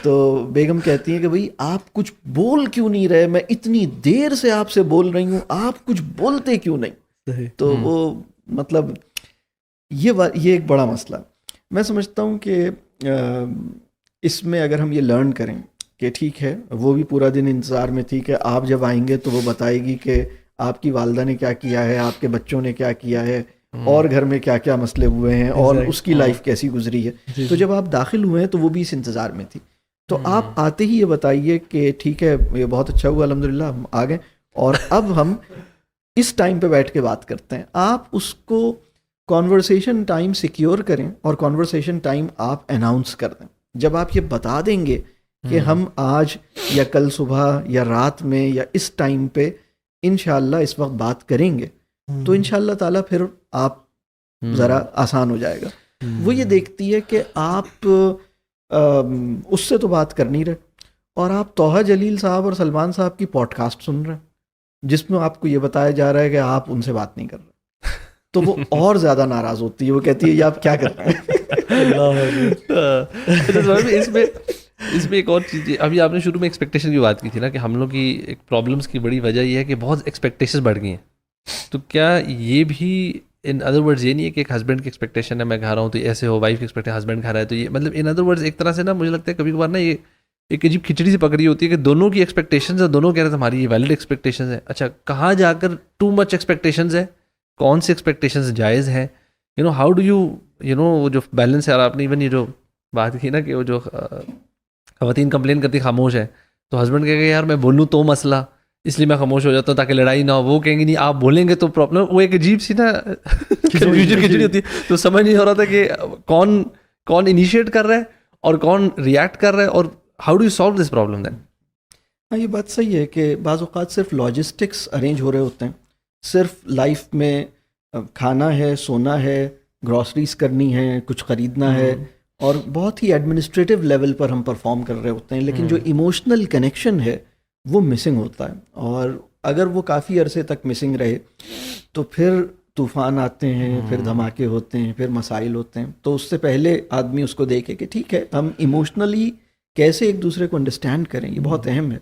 تو بیگم کہتی ہیں کہ بھئی آپ کچھ بول کیوں نہیں رہے, میں اتنی دیر سے آپ سے بول رہی ہوں, آپ کچھ بولتے کیوں نہیں. تو وہ مطلب یہ ایک بڑا مسئلہ. میں سمجھتا ہوں کہ اس میں اگر ہم یہ لرن کریں کہ ٹھیک ہے وہ بھی پورا دن انتظار میں تھی کہ آپ جب آئیں گے تو وہ بتائے گی کہ آپ کی والدہ نے کیا کیا ہے, آپ کے بچوں نے کیا کیا ہے, اور گھر میں کیا کیا مسئلے ہوئے ہیں, اور اس کی لائف کیسی گزری ہے. تو جب آپ داخل ہوئے ہیں تو وہ بھی اس انتظار میں تھی. تو آپ آتے ہی یہ بتائیے کہ ٹھیک ہے یہ بہت اچھا ہوا, الحمدللہ ہم آ گئے, اور اب ہم اس ٹائم پہ بیٹھ کے بات کرتے ہیں. آپ اس کو کانورسیشن ٹائم سیکیور کریں, اور کانورسیشن ٹائم آپ اناؤنس کر دیں. جب آپ یہ بتا دیں گے کہ ہم آج یا کل صبح یا رات میں یا اس ٹائم پہ انشاءاللہ اس وقت بات کریں گے, تو انشاءاللہ تعالیٰ پھر آپ ذرا آسان ہو جائے گا. وہ یہ دیکھتی ہے کہ آپ اس سے تو بات کر نہیں رہے, اور آپ طٰہٰ جلیل صاحب اور سلمان صاحب کی پوڈ کاسٹ سن رہے ہیں جس میں آپ کو یہ بتایا جا رہا ہے کہ آپ ان سے بات نہیں کر رہے. تو وہ اور زیادہ ناراض ہوتی ہے, وہ کہتی ہے یہ آپ کیا کر رہے ہیں. اس میں ایک اور چیز, ابھی آپ نے شروع میں ایکسپیکٹیشن کی بات کی تھی نا, کہ ہم لوگ کی ایک پرابلمس کی بڑی وجہ یہ ہے کہ بہت ایکسپیکٹیشن بڑھ گئی ہیں. تو کیا یہ بھی ان ادر ورڈز یہ نہیں ہے کہ ایک ہسبینڈ کی ایکسپیکٹیشن ہے میں گھا رہا ہوں تو ایسے ہو, وائف کی ایکسپیکٹیشن ہسبینڈ کھا رہا ہے تو یہ, مطلب ان ادر ورڈز ایک طرح سے نا مجھے لگتا ہے کبھی کبھار نا یہ ایک عجیب کھچڑی سی پکڑی ہوتی ہے کہ دونوں کی ایکسپیکٹیشنز ہیں, دونوں کہہ رہے ہیں ہماری یہ ویلڈ ایکسپیکٹیشنز ہیں. اچھا کہاں جا کر ٹو مچ ایکسپیکٹیشنز ہے, کون سی ایکسپیکٹیشنز جائز ہیں, ہاؤ ڈو یو وہ جو بیلنس ہے. اور آپ نے ایون یہ جو بات کی نا کہ وہ جو خواتین کمپلین کرتی خاموش ہے, تو ہسبینڈ کہے گا یار میں بولوں تو مسئلہ, اس لیے میں خاموش ہو جاتا ہوں تاکہ لڑائی نہ ہو. وہ کہیں گے نہیں آپ بولیں گے تو پرابلم. وہ ایک عجیب سی نا کھچڑی ہوتی ہے. تو سمجھ نہیں ہو رہا تھا کہ کون انیشیٹ کر رہا ہے اور کون ریئیکٹ کر رہا ہے, اور how do you solve this problem then. ہاں یہ بات صحیح ہے کہ بعض اوقات صرف لاجسٹکس ارینج ہو رہے ہوتے ہیں, صرف لائف میں کھانا ہے, سونا ہے, گروسریز کرنی ہے, کچھ خریدنا ہے, اور بہت ہی ایڈمنسٹریٹو لیول پر ہم پرفارم کر رہے ہوتے ہیں, لیکن جو ایموشنل کنیکشن ہے وہ مسنگ ہوتا ہے. اور اگر وہ کافی عرصے تک مسنگ رہے تو پھر طوفان آتے ہیں, پھر دھماکے ہوتے ہیں, پھر مسائل ہوتے ہیں. تو اس سے پہلے آدمی اس کو دیکھے کہ ٹھیک ہے ہم ایموشنلی کیسے ایک دوسرے کو انڈرسٹینڈ کریں, یہ بہت اہم ہے.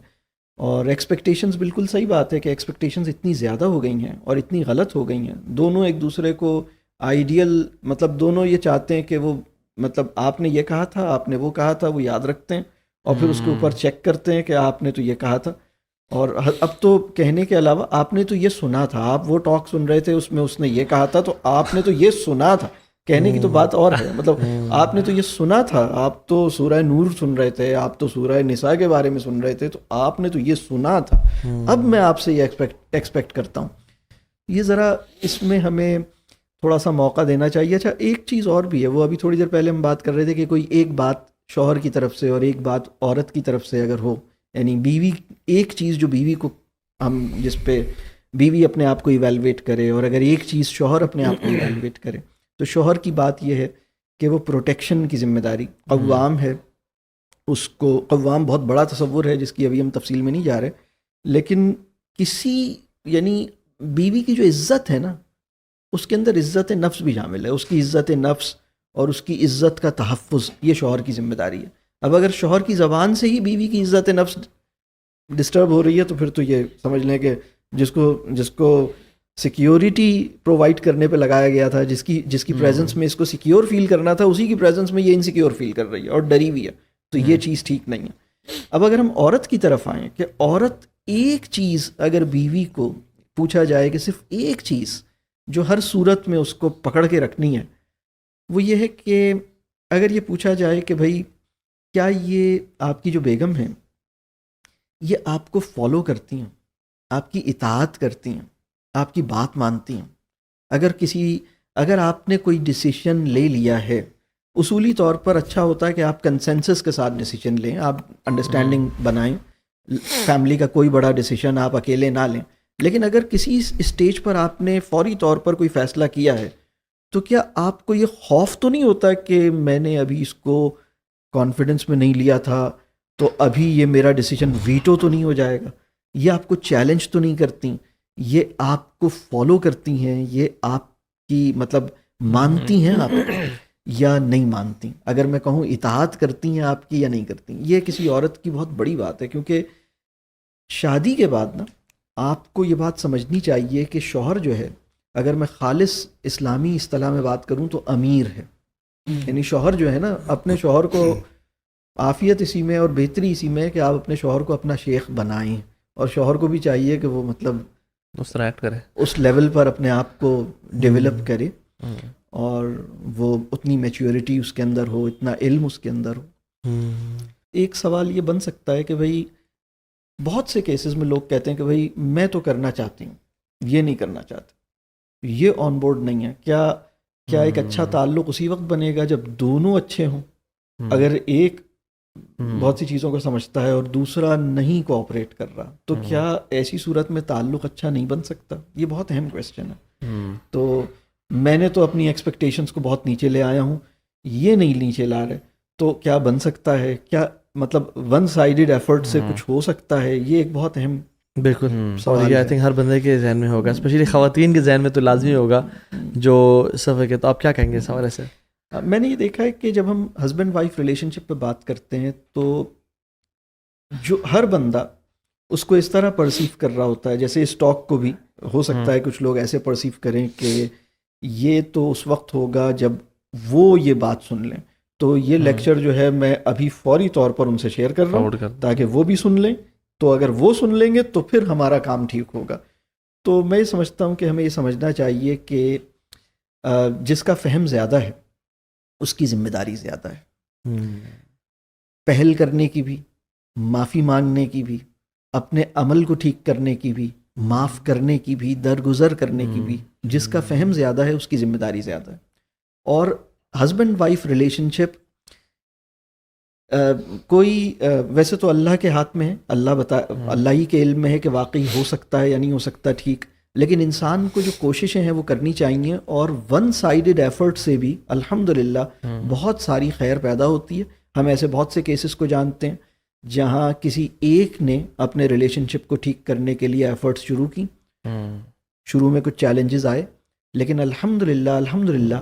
اور ایکسپیکٹیشنز, بالکل صحیح بات ہے کہ ایکسپیکٹیشنز اتنی زیادہ ہو گئی ہیں اور اتنی غلط ہو گئی ہیں. دونوں ایک دوسرے کو آئیڈیل, مطلب دونوں یہ چاہتے ہیں کہ وہ, مطلب آپ نے یہ کہا تھا, آپ نے وہ کہا تھا, وہ یاد رکھتے ہیں اور پھر اس کے اوپر چیک کرتے ہیں کہ آپ نے تو یہ کہا تھا. اور اب تو کہنے کے علاوہ آپ نے تو یہ سنا تھا, آپ وہ ٹاک سن رہے تھے اس میں اس نے یہ کہا تھا تو آپ نے تو یہ سنا تھا, کہنے کی تو بات اور ہے. مطلب آپ نے تو یہ سنا تھا, آپ تو سورہ نور سن رہے تھے, آپ تو سورہ نساء کے بارے میں سن رہے تھے, تو آپ نے تو یہ سنا تھا, اب میں آپ سے یہ ایکسپیکٹ کرتا ہوں. یہ ذرا اس میں ہمیں تھوڑا سا موقع دینا چاہیے. اچھا ایک چیز اور بھی ہے, وہ ابھی تھوڑی دیر پہلے ہم بات کر رہے تھے کہ کوئی ایک بات شوہر کی طرف سے اور ایک بات عورت کی طرف سے اگر ہو, یعنی بیوی, ایک چیز جو بیوی کو ہم جس پہ بیوی اپنے آپ کو ایویلویٹ کرے, اور اگر ایک چیز شوہر اپنے آپ کو ایویلویٹ کرے, تو شوہر کی بات یہ ہے کہ وہ پروٹیکشن کی ذمہ داری, قوام ہے, اس کو قوام بہت بڑا تصور ہے جس کی ابھی ہم تفصیل میں نہیں جا رہے, لیکن کسی یعنی بیوی کی جو عزت ہے نا, اس کے اندر عزت نفس بھی شامل ہے. اس کی عزت نفس اور اس کی عزت کا تحفظ یہ شوہر کی ذمہ داری ہے. اب اگر شوہر کی زبان سے ہی بیوی کی عزت نفس ڈسٹرب ہو رہی ہے, تو پھر تو یہ سمجھ لیں کہ جس کو سیکیورٹی پرووائڈ کرنے پہ لگایا گیا تھا, جس کی پریزنس میں اس کو سیکیور فیل کرنا تھا, اسی کی پریزنس میں یہ انسیکیور فیل کر رہی ہے اور ڈری ہوئی ہے, تو یہ چیز ٹھیک نہیں ہے. اب اگر ہم عورت کی طرف آئیں کہ عورت ایک چیز اگر بیوی کو پوچھا جائے کہ صرف ایک چیز جو ہر صورت میں اس کو پکڑ کے رکھنی ہے, وہ یہ ہے کہ اگر یہ پوچھا جائے کہ بھائی کیا یہ آپ کی جو بیگم ہیں یہ آپ کو فالو کرتی ہیں, آپ کی اطاعت کرتی ہیں, آپ کی بات مانتی ہیں. اگر آپ نے کوئی ڈیسیشن لے لیا ہے, اصولی طور پر اچھا ہوتا ہے کہ آپ کنسنسس کے ساتھ ڈیسیشن لیں, آپ انڈرسٹینڈنگ بنائیں, فیملی کا کوئی بڑا ڈیسیشن آپ اکیلے نہ لیں. لیکن اگر کسی اسٹیج پر آپ نے فوری طور پر کوئی فیصلہ کیا ہے, تو کیا آپ کو یہ خوف تو نہیں ہوتا کہ میں نے ابھی اس کو کانفیڈنس میں نہیں لیا تھا, تو ابھی یہ میرا ڈیسیجن ویٹو تو نہیں ہو جائے گا؟ یہ آپ کو چیلنج تو نہیں کرتی, یہ آپ کو فالو کرتی ہیں, یہ آپ کی مطلب مانتی ہیں آپ یا نہیں مانتی؟ اگر میں کہوں اطاعت کرتی ہیں آپ کی یا نہیں کرتی, یہ کسی عورت کی بہت بڑی بات ہے. کیونکہ شادی کے بعد نا آپ کو یہ بات سمجھنی چاہیے کہ شوہر جو ہے, اگر میں خالص اسلامی اصطلاح میں بات کروں تو امیر ہے. یعنی شوہر جو ہے نا, اپنے شوہر کو عافیت اسی میں اور بہتری اسی میں ہے کہ آپ اپنے شوہر کو اپنا شیخ بنائیں, اور شوہر کو بھی چاہیے کہ وہ مطلب اس طرح ایکٹ کرے, اس لیول پر اپنے آپ کو ڈیولپ کرے, اور وہ اتنی میچیورٹی اس کے اندر ہو, اتنا علم اس کے اندر ہو. ایک سوال یہ بن سکتا ہے کہ بھائی بہت سے کیسز میں لوگ کہتے ہیں کہ بھائی میں تو کرنا چاہتی ہوں, یہ نہیں کرنا چاہتے, یہ آن بورڈ نہیں ہے. کیا ایک اچھا تعلق اسی وقت بنے گا جب دونوں اچھے ہوں؟ اگر ایک بہت سی چیزوں کو سمجھتا ہے اور دوسرا نہیں کوآپریٹ کر رہا, تو کیا ایسی صورت میں تعلق اچھا نہیں بن سکتا؟ یہ بہت اہم کویسچن ہے. تو میں نے تو اپنی ایکسپیکٹیشنز کو بہت نیچے لے آیا ہوں, یہ نہیں نیچے لا رہے, تو کیا بن سکتا ہے؟ کیا مطلب ون سائیڈڈ ایفرٹ سے کچھ ہو سکتا ہے؟ یہ ایک بہت اہم بالکل, اور یہ آئی تھنک ہر بندے کے ذہن میں ہوگا, اسپیشلی خواتین کے ذہن میں تو لازمی ہوگا جو سفر کے. تو آپ کیا کہیں گے اس حوالے سے؟ میں نے یہ دیکھا ہے کہ جب ہم ہسبینڈ وائف ریلیشن شپ پہ بات کرتے ہیں, تو جو ہر بندہ اس کو اس طرح پرسیو کر رہا ہوتا ہے, جیسے اس ٹاک کو بھی ہو سکتا ہے کچھ لوگ ایسے پرسیو کریں کہ یہ تو اس وقت ہوگا جب وہ یہ بات سن لیں, تو یہ لیکچر جو ہے میں ابھی فوری طور پر ان سے شیئر کر رہا ہوں تاکہ وہ بھی سن لیں, تو اگر وہ سن لیں گے تو پھر ہمارا کام ٹھیک ہوگا. تو میں یہ سمجھتا ہوں کہ ہمیں یہ سمجھنا چاہیے کہ جس کا فہم زیادہ ہے اس کی ذمہ داری زیادہ ہے, پہل کرنے کی بھی, معافی مانگنے کی بھی, اپنے عمل کو ٹھیک کرنے کی بھی, معاف کرنے کی بھی, درگزر کرنے کی بھی. جس کا فہم زیادہ ہے اس کی ذمہ داری زیادہ ہے. اور ہسبینڈ وائف ریلیشن شپ کوئی ویسے تو اللہ کے ہاتھ میں ہے, اللہ ہی کے علم میں ہے کہ واقعی ہو سکتا ہے یا نہیں ہو سکتا ٹھیک, لیکن انسان کو جو کوششیں ہیں وہ کرنی چاہیے, اور ون سائیڈڈ ایفرٹ سے بھی الحمدللہ بہت ساری خیر پیدا ہوتی ہے. ہم ایسے بہت سے کیسز کو جانتے ہیں جہاں کسی ایک نے اپنے ریلیشن شپ کو ٹھیک کرنے کے لیے ایفرٹس شروع کی, شروع میں کچھ چیلنجز آئے, لیکن الحمدللہ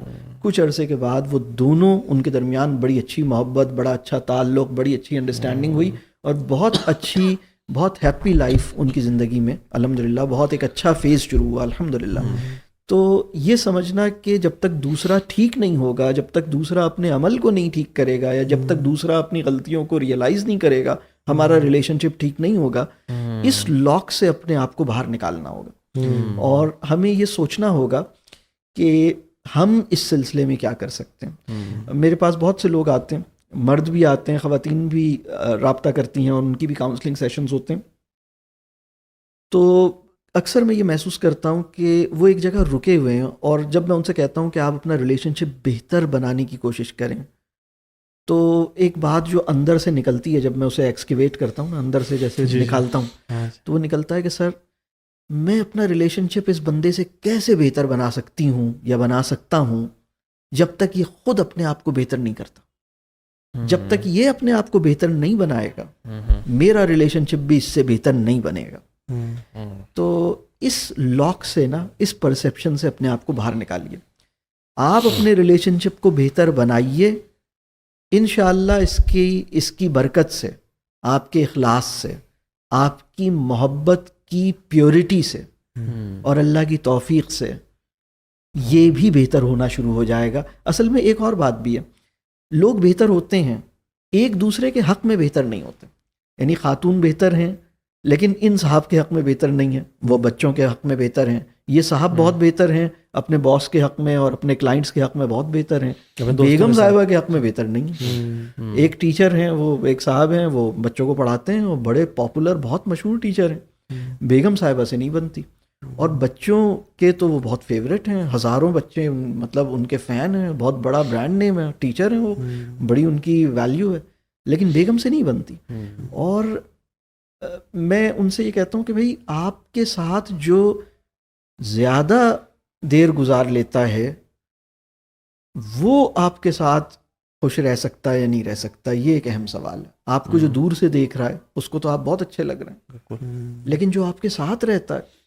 کچھ عرصے کے بعد وہ دونوں, ان کے درمیان بڑی اچھی محبت, بڑا اچھا تعلق, بڑی اچھی انڈرسٹینڈنگ ہوئی, اور بہت اچھی, بہت ہیپی لائف ان کی زندگی میں الحمدللہ, بہت ایک اچھا فیز شروع ہوا الحمدللہ. تو یہ سمجھنا کہ جب تک دوسرا ٹھیک نہیں ہوگا, جب تک دوسرا اپنے عمل کو نہیں ٹھیک کرے گا, یا جب تک دوسرا اپنی غلطیوں کو ریئلائز نہیں کرے گا, ہمارا ریلیشن شپ ٹھیک نہیں ہوگا. اس لاک سے اپنے آپ کو باہر نکالنا ہوگا, اور ہمیں یہ سوچنا ہوگا کہ ہم اس سلسلے میں کیا کر سکتے ہیں. میرے پاس بہت سے لوگ آتے ہیں, مرد بھی آتے ہیں, خواتین بھی رابطہ کرتی ہیں اور ان کی بھی کاؤنسلنگ سیشنز ہوتے ہیں. تو اکثر میں یہ محسوس کرتا ہوں کہ وہ ایک جگہ رکے ہوئے ہیں, اور جب میں ان سے کہتا ہوں کہ آپ اپنا ریلیشن شپ بہتر بنانے کی کوشش کریں, تو ایک بات جو اندر سے نکلتی ہے جب میں اسے ایکسکیویٹ کرتا ہوں نا, اندر سے جیسے نکالتا ہوں, تو وہ نکلتا ہے کہ سر میں اپنا ریلیشن شپ اس بندے سے کیسے بہتر بنا سکتی ہوں یا بنا سکتا ہوں جب تک یہ خود اپنے آپ کو بہتر نہیں کرتا. جب تک یہ اپنے آپ کو بہتر نہیں بنائے گا, میرا ریلیشن شپ بھی اس سے بہتر نہیں بنے گا. تو اس لاک سے نا, اس پرسیپشن سے اپنے آپ کو باہر نکالیے. آپ اپنے ریلیشن شپ کو بہتر بنائیے, انشاءاللہ اس کی برکت سے, آپ کے اخلاص سے, آپ کی محبت کی پیورٹی سے اور اللہ کی توفیق سے یہ بھی بہتر ہونا شروع ہو جائے گا. اصل میں ایک اور بات بھی ہے, لوگ بہتر ہوتے ہیں ایک دوسرے کے حق میں بہتر نہیں ہوتے. یعنی خاتون بہتر ہیں لیکن ان صاحب کے حق میں بہتر نہیں ہیں, وہ بچوں کے حق میں بہتر ہیں. یہ صاحب بہت بہتر ہیں اپنے باس کے حق میں اور اپنے کلائنٹس کے حق میں بہت بہتر ہیں, بیگم صاحبہ کے حق میں بہتر نہیں ہیں. ایک ٹیچر ہیں, وہ ایک صاحب ہیں, وہ بچوں کو پڑھاتے ہیں, وہ بڑے پاپولر بہت مشہور ٹیچر ہیں, بیگم صاحبہ سے نہیں بنتی. اور بچوں کے تو وہ بہت فیوریٹ ہیں, ہزاروں بچے مطلب ان کے فین ہیں, بہت بڑا برانڈ نیم ہے, ٹیچر ہیں وہ, بڑی ان کی ویلیو ہے, لیکن بیگم سے نہیں بنتی. اور میں ان سے یہ کہتا ہوں کہ بھائی آپ کے ساتھ جو زیادہ دیر گزار لیتا ہے وہ آپ کے ساتھ خوش رہ سکتا ہے یا نہیں رہ سکتا, یہ ایک اہم سوال ہے. آپ کو جو دور سے دیکھ رہا ہے اس کو تو آپ بہت اچھے لگ رہے ہیں, لیکن جو آپ کے ساتھ رہتا ہے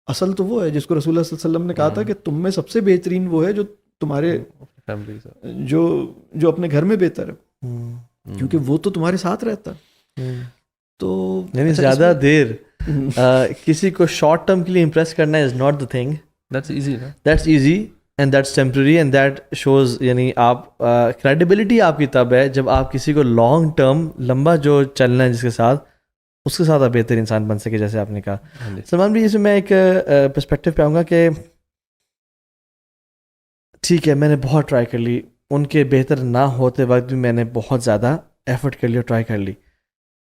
اصل تو وہ ہے جس کو رسول اللہ صلی اللہ علیہ وسلم نے کہا تھا کہ تم میں سب سے بہترین وہ ہے جو تمہارے جو اپنے گھر میں بہتر ہے, کیونکہ وہ تو تمہارے ساتھ رہتا ہے. تو یعنی زیادہ دیر کسی کو شارٹ ٹرم کے لیے امپریس کرنا is not the thing, that's easy and that's temporary and that shows. یعنی آپ کریڈیبلٹی آپ کی تب ہے جب آپ کسی کو لانگ ٹرم لمبا جو چلنا ہے جس کے ساتھ, اس کے ساتھ آپ بہتر انسان بن سکے, جیسے آپ نے کہا. سلمان بھی اس میں ایک پرسپیکٹیو پہ آؤں گا کہ ٹھیک ہے میں نے بہت ٹرائی کر لی, ان کے بہتر نہ ہوتے وقت بھی میں نے بہت زیادہ ایفرٹ کر لی اور ٹرائی کر لی.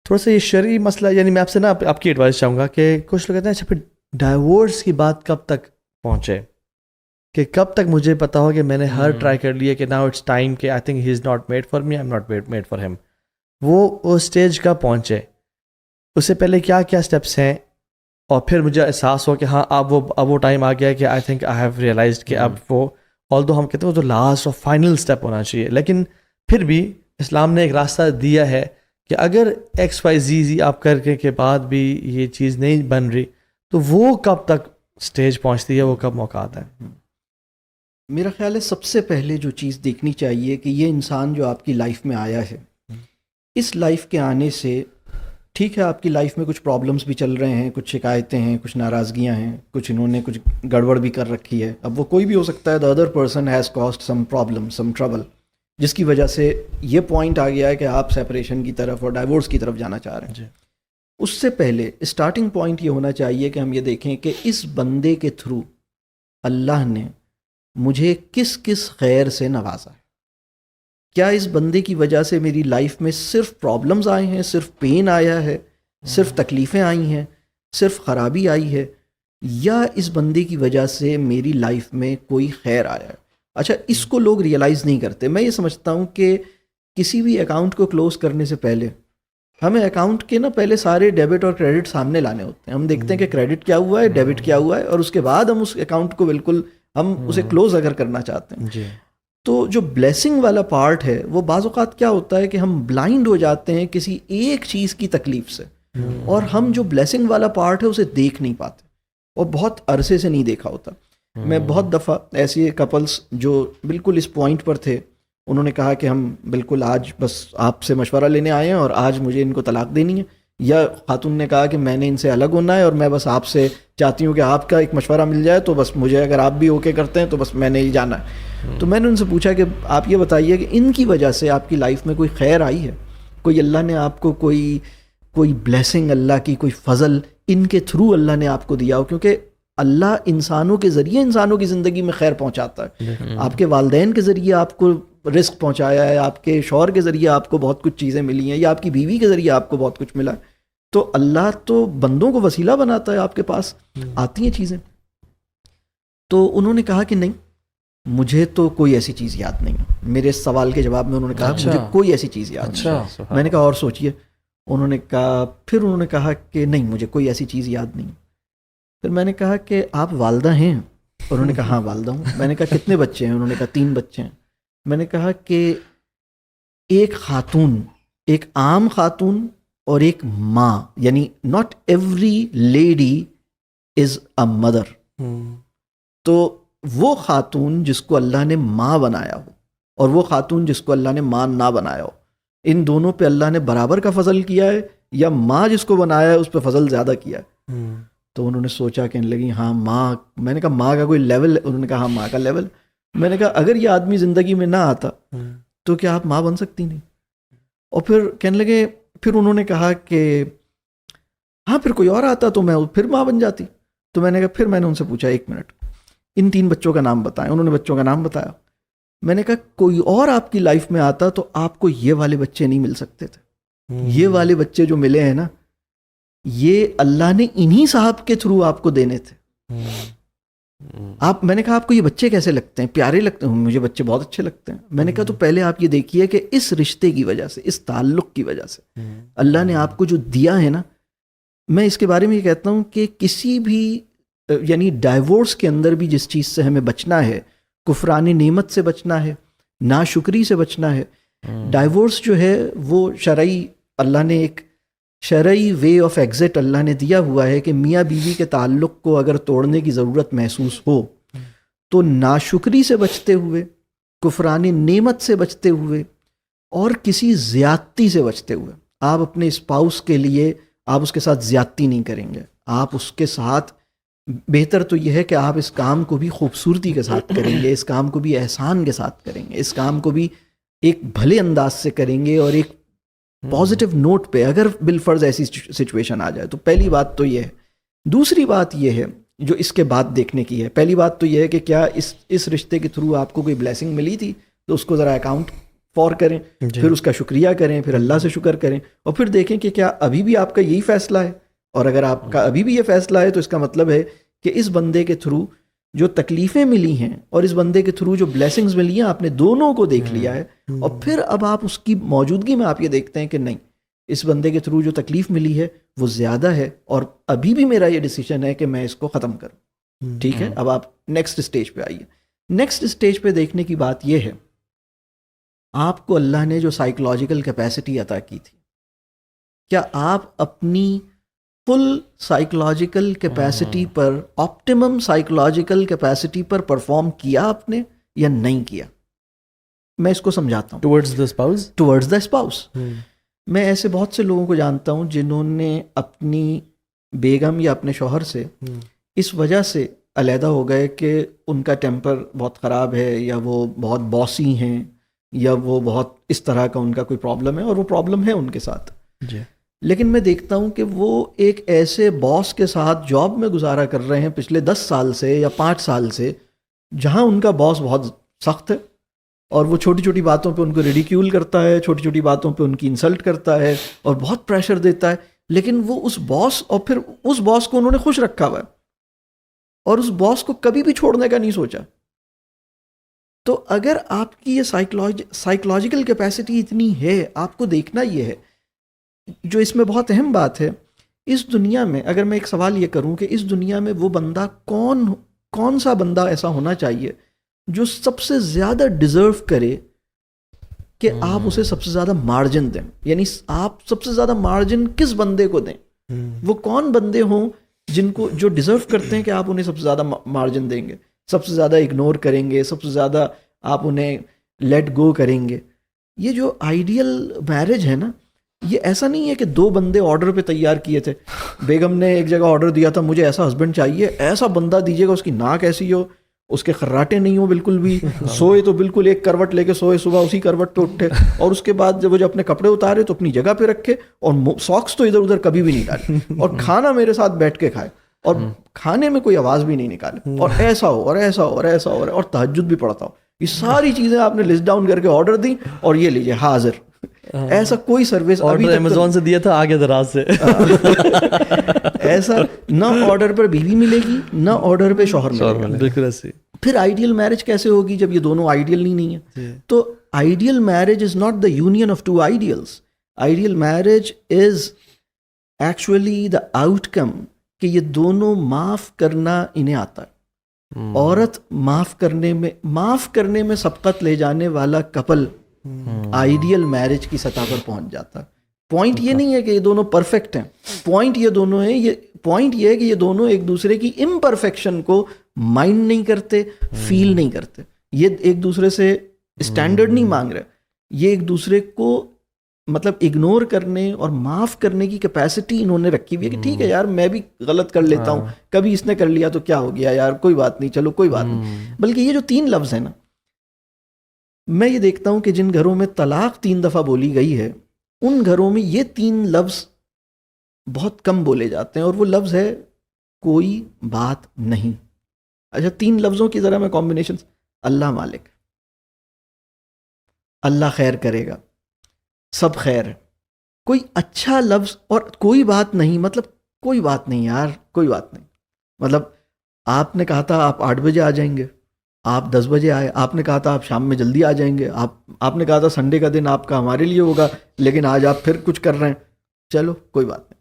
تھوڑا سا یہ شرعی مسئلہ, یعنی میں آپ سے نا آپ کی ایڈوائس چاہوں گا کہ کچھ لوگ کہتے ہیں اچھا پھر ڈائیورس کی بات کب تک پہنچے, کہ کب تک مجھے پتا ہو کہ میں نے ہر ٹرائی کر لی ہے کہ ناؤ اٹس ٹائم کہ I think he is not made for me, I am not made for him. وہ اسٹیج کب پہنچے, اس سے پہلے کیا کیا اسٹیپس ہیں, اور پھر مجھے احساس ہو کہ ہاں اب وہ ٹائم آ گیا کہ I think I have realised کہ اب وہ although ہم کہتے ہیں وہ تو لاسٹ اور فائنل اسٹیپ ہونا چاہیے, لیکن پھر بھی اسلام نے ایک راستہ دیا ہے کہ اگر ایکس وائی زی آپ کر کے بعد بھی یہ چیز نہیں بن رہی تو وہ کب تک اسٹیج پہنچتی ہے, وہ کب موقع آتا ہے. میرا خیال ہے سب سے پہلے جو چیز دیکھنی چاہیے کہ یہ انسان جو آپ کی لائف میں آیا ہے, اس لائف کے آنے سے ٹھیک ہے آپ کی لائف میں کچھ پرابلمس بھی چل رہے ہیں, کچھ شکایتیں ہیں, کچھ ناراضگیاں ہیں, کچھ انہوں نے کچھ گڑبڑ بھی کر رکھی ہے. اب وہ کوئی بھی ہو سکتا ہے, the other person has caused some problem, some trouble, جس کی وجہ سے یہ پوائنٹ آ گیا ہے کہ آپ سیپریشن کی طرف اور ڈائیورس کی طرف جانا چاہ رہے ہیں. اس سے پہلے اسٹارٹنگ پوائنٹ یہ ہونا چاہیے کہ ہم یہ دیکھیں کہ اس بندے کے تھرو اللہ نے مجھے کس کس خیر سے نوازا ہے. کیا اس بندے کی وجہ سے میری لائف میں صرف پرابلمز آئے ہیں, صرف پین آیا ہے, صرف تکلیفیں آئی ہیں, صرف خرابی آئی ہے, یا اس بندے کی وجہ سے میری لائف میں کوئی خیر آیا ہے. اچھا, اس کو لوگ ریئلائز نہیں کرتے. میں یہ سمجھتا ہوں کہ کسی بھی اکاؤنٹ کو کلوز کرنے سے پہلے ہمیں اکاؤنٹ کے نا پہلے سارے ڈیبٹ اور کریڈٹ سامنے لانے ہوتے ہیں. ہم دیکھتے ہیں کہ کریڈٹ کیا ہوا ہے, ڈیبٹ کیا ہوا ہے, اور اس کے بعد ہم اس اکاؤنٹ کو بالکل ہم اسے کلوز اگر کرنا چاہتے ہیں. تو جو بلیسنگ والا پارٹ ہے وہ بعض اوقات کیا ہوتا ہے کہ ہم بلائنڈ ہو جاتے ہیں کسی ایک چیز کی تکلیف سے, اور ہم جو بلیسنگ والا پارٹ ہے اسے دیکھ نہیں پاتے, اور بہت عرصے سے نہیں دیکھا ہوتا. میں بہت دفعہ ایسے کپلس جو بالکل اس پوائنٹ پر تھے, انہوں نے کہا کہ ہم بالکل آج بس آپ سے مشورہ لینے آئے ہیں اور آج مجھے ان کو طلاق دینی ہے, یا خاتون نے کہا کہ میں نے ان سے الگ ہونا ہے اور میں بس آپ سے چاہتی ہوں کہ آپ کا ایک مشورہ مل جائے, تو بس مجھے اگر آپ بھی اوکے کرتے ہیں تو بس میں نے ہی جانا ہے. تو میں نے ان سے پوچھا کہ آپ یہ بتائیے کہ ان کی وجہ سے آپ کی لائف میں کوئی خیر آئی ہے, کوئی اللہ نے آپ کو کوئی بلیسنگ, اللہ کی کوئی فضل ان کے تھرو اللہ نے آپ کو دیا ہو, کیونکہ اللہ انسانوں کے ذریعے انسانوں کی زندگی میں خیر پہنچاتا ہے. آپ کے والدین کے ذریعے آپ کو رزق پہنچایا ہے, آپ کے شوہر کے ذریعے آپ کو بہت کچھ چیزیں ملی ہیں, یا آپ کی بیوی کے ذریعے آپ کو بہت کچھ ملا ہے. تو اللہ تو بندوں کو وسیلہ بناتا ہے, آپ کے پاس آتی ہیں چیزیں. تو انہوں نے کہا کہ نہیں, مجھے تو کوئی ایسی چیز یاد نہیں. میرے سوال کے جواب میں انہوں نے کہا مجھے کوئی ایسی چیز یاد نہیں. میں نے کہا اور سوچئے. انہوں نے کہا کہ نہیں, مجھے کوئی ایسی چیز یاد نہیں. پھر میں نے کہا کہ آپ والدہ ہیں؟ انہوں نے کہا ہاں والدہ ہوں. میں نے کہا کتنے بچے ہیں؟ انہوں نے کہا 3 بچے ہیں. میں نے کہا کہ ایک خاتون, ایک عام خاتون اور ایک ماں, یعنی not every lady is a mother. تو وہ خاتون جس کو اللہ نے ماں بنایا ہو اور وہ خاتون جس کو اللہ نے ماں نہ بنایا ہو, ان دونوں پہ اللہ نے برابر کا فضل کیا ہے, یا ماں جس کو بنایا ہے اس پہ فضل زیادہ کیا ہے؟ تو انہوں نے سوچا, کہنے لگی ہاں ماں. میں نے کہا ماں کا کوئی لیول ہے؟ انہوں نے کہا ہاں ماں کا لیول. میں نے کہا اگر یہ آدمی زندگی میں نہ آتا تو کیا آپ ماں بن سکتی نہیں؟ اور پھر کہنے لگے, پھر انہوں نے کہا کہ ہاں پھر کوئی اور آتا تو میں پھر ماں بن جاتی. تو میں نے کہا, پھر میں نے ان سے پوچھا 1 منٹ, ان 3 بچوں کا نام بتائیں. انہوں نے بچوں کا نام بتایا. میں نے کہا کوئی اور آپ کی لائف میں آتا تو آپ کو یہ والے بچے نہیں مل سکتے تھے. یہ والے بچے جو ملے ہیں نا, یہ اللہ نے انہی صاحب کے تھرو آپ کو دینے تھے. میں نے کہا آپ کو یہ بچے کیسے لگتے ہیں؟ پیارے لگتے ہیں. مجھے بچے بہت اچھے لگتے ہیں. میں نے کہا تو پہلے آپ یہ دیکھیے کہ اس رشتے کی وجہ سے, اس تعلق کی وجہ سے اللہ نے آپ کو جو دیا ہے نا. میں اس کے بارے میں یہ کہتا ہوں کہ کسی بھی یعنی ڈائیورس کے اندر بھی جس چیز سے ہمیں بچنا ہے, کفران نعمت سے بچنا ہے, ناشکری سے بچنا ہے. ڈائیورس جو ہے وہ شرعی, اللہ نے ایک شرعی وے آف ایگزٹ اللہ نے دیا ہوا ہے کہ میاں بیوی کے تعلق کو اگر توڑنے کی ضرورت محسوس ہو تو ناشکری سے بچتے ہوئے, کفران نعمت سے بچتے ہوئے, اور کسی زیادتی سے بچتے ہوئے آپ اپنے اسپاؤس کے لیے آپ اس کے ساتھ زیادتی نہیں کریں گے. آپ اس کے ساتھ, بہتر تو یہ ہے کہ آپ اس کام کو بھی خوبصورتی کے ساتھ کریں گے, اس کام کو بھی احسان کے ساتھ کریں گے, اس کام کو بھی ایک بھلے انداز سے کریں گے اور ایک پازیٹیو نوٹ پہ, اگر بالفرض ایسی سچویشن آ جائے. تو پہلی بات تو یہ ہے. دوسری بات یہ ہے جو اس کے بعد دیکھنے کی ہے. پہلی بات تو یہ ہے کہ کیا اس رشتے کے تھرو آپ کو کوئی بلیسنگ ملی تھی, تو اس کو ذرا اکاؤنٹ فور کریں, پھر اس کا شکریہ کریں, پھر اللہ سے شکر کریں, اور پھر دیکھیں کہ کیا ابھی بھی آپ کا یہی فیصلہ ہے. اور اگر آپ کا ابھی بھی یہ فیصلہ ہے تو اس کا مطلب ہے کہ اس بندے کے تھرو جو تکلیفیں ملی ہیں اور اس بندے کے تھرو جو بلیسنگز ملی ہیں, آپ نے دونوں کو دیکھ لیا ہے. اور پھر اب آپ اس کی موجودگی میں آپ یہ دیکھتے ہیں کہ نہیں, اس بندے کے تھرو جو تکلیف ملی ہے وہ زیادہ ہے, اور ابھی بھی میرا یہ ڈیسیجن ہے کہ میں اس کو ختم کروں. ٹھیک ہے, اب آپ نیکسٹ اسٹیج پہ آئیے. نیکسٹ اسٹیج پہ دیکھنے کی بات یہ ہے, آپ کو اللہ نے جو سائیکولوجیکل کیپیسٹی عطا کی تھی, کیا آپ اپنی فل سائیکولوجیکل کیپیسٹی پر, آپٹیمم سائیکولوجیکل کیپیسٹی پر پرفارم کیا آپ نے یا نہیں کیا؟ میں اس کو سمجھاتا ہوں. Towards the spouse. میں ایسے بہت سے لوگوں کو جانتا ہوں جنہوں نے اپنی بیگم یا اپنے شوہر سے اس وجہ سے علیحدہ ہو گئے کہ ان کا ٹیمپر بہت خراب ہے, یا وہ بہت باسی ہیں, یا وہ بہت اس طرح کا ان کا کوئی پرابلم ہے, اور وہ پرابلم ہے ان کے ساتھ. لیکن میں دیکھتا ہوں کہ وہ ایک ایسے باس کے ساتھ جاب میں گزارا کر رہے ہیں پچھلے 10 سال سے یا 5 سال سے, جہاں ان کا باس بہت سخت ہے, اور وہ چھوٹی چھوٹی باتوں پہ ان کو ریڈیکیول کرتا ہے, چھوٹی چھوٹی باتوں پہ ان کی انسلٹ کرتا ہے, اور بہت پریشر دیتا ہے. لیکن وہ اس باس, اور پھر اس باس کو انہوں نے خوش رکھا ہوا ہے, اور اس باس کو کبھی بھی چھوڑنے کا نہیں سوچا. تو اگر آپ کی یہ سائیکولوجیکل کیپیسٹی اتنی ہے, آپ کو دیکھنا یہ ہے, جو اس میں بہت اہم بات ہے, اس دنیا میں اگر میں ایک سوال یہ کروں کہ اس دنیا میں وہ بندہ کون سا بندہ ایسا ہونا چاہیے جو سب سے زیادہ ڈیزرو کرے کہ آپ اسے سب سے زیادہ مارجن دیں, یعنی آپ سب سے زیادہ مارجن کس بندے کو دیں؟ وہ کون بندے ہوں جو ڈیزرو کرتے ہیں کہ آپ انہیں سب سے زیادہ مارجن دیں گے, سب سے زیادہ اگنور کریں گے, سب سے زیادہ آپ انہیں لیٹ گو کریں گے. یہ جو آئیڈیل میرج ہے نا, یہ ایسا نہیں ہے کہ 2 بندے آرڈر پہ تیار کیے تھے. بیگم نے ایک جگہ آرڈر دیا تھا, مجھے ایسا ہسبینڈ چاہیے, ایسا بندہ دیجیے گا, اس کی ناک ایسی ہو, اس کے خراٹے نہیں ہو بالکل بھی, سوئے تو بالکل ایک کروٹ لے کے سوئے, صبح اسی کروٹ پہ اٹھے, اور اس کے بعد جب وہ اپنے کپڑے اتارے تو اپنی جگہ پہ رکھے, اور ساکس تو ادھر ادھر کبھی بھی نہیں ڈالے, اور کھانا میرے ساتھ بیٹھ کے کھائے, اور کھانے میں کوئی آواز بھی نہیں نکالے, اور ایسا ہو اور ایسا ہو اور ایسا ہو اور تہجد بھی پڑھتا ہو, یہ ساری چیزیں آپ نے لسٹ ڈاؤن کر کے آرڈر دی اور یہ لیجیے حاضر. ایسا کوئی سروس آرڈر امیزون سے دیا تھا آگے دراز سے. ایسا نہ آرڈر پر بیوی ملے گی نہ آرڈر پہ شوہر ملے گا. بالکل ایسے. پھر آئیڈیل میرج کیسے ہوگی جب یہ دونوں آئیڈیل نہیں ہیں؟ تو ideal marriage is not the union of two ideals. Ideal marriage is actually the outcome کہ یہ دونوں معاف کرنا انہیں آتا ہے. عورت معاف کرنے میں سبقت لے جانے والا کپل آئیڈیل میرج کی سطح پر پہنچ جاتا ہے. پوائنٹ یہ نہیں ہے کہ یہ دونوں پرفیکٹ ہیں, پوائنٹ یہ ہے کہ یہ دونوں ایک دوسرے کی امپرفیکشن کو مائنڈ نہیں کرتے, فیل نہیں کرتے. یہ ایک دوسرے سے اسٹینڈرڈ نہیں مانگ رہے, یہ ایک دوسرے کو مطلب اگنور کرنے اور معاف کرنے کی کیپیسٹی انہوں نے رکھی ہوئی ہے کہ ٹھیک ہے یار میں بھی غلط کر لیتا ہوں, کبھی اس نے کر لیا تو کیا ہو گیا یار, کوئی بات نہیں, چلو کوئی بات نہیں. بلکہ یہ جو 3 لفظ ہیں نا, میں یہ دیکھتا ہوں کہ جن گھروں میں طلاق 3 دفعہ بولی گئی ہے ان گھروں میں یہ 3 لفظ بہت کم بولے جاتے ہیں, اور وہ لفظ ہے کوئی بات نہیں. اچھا 3 لفظوں کی ذرا میں کمبینیشن, اللہ مالک, اللہ خیر کرے گا, سب خیر ہے. کوئی اچھا لفظ, اور کوئی بات نہیں مطلب کوئی بات نہیں یار, کوئی بات نہیں. مطلب آپ نے کہا تھا آپ 8 بجے آ جائیں گے, آپ 10 بجے آئے. آپ نے کہا تھا آپ شام میں جلدی آ جائیں گے, آپ نے کہا تھا سنڈے کا دن آپ کا ہمارے لیے ہوگا, لیکن آج آپ پھر کچھ کر رہے ہیں. چلو کوئی بات نہیں.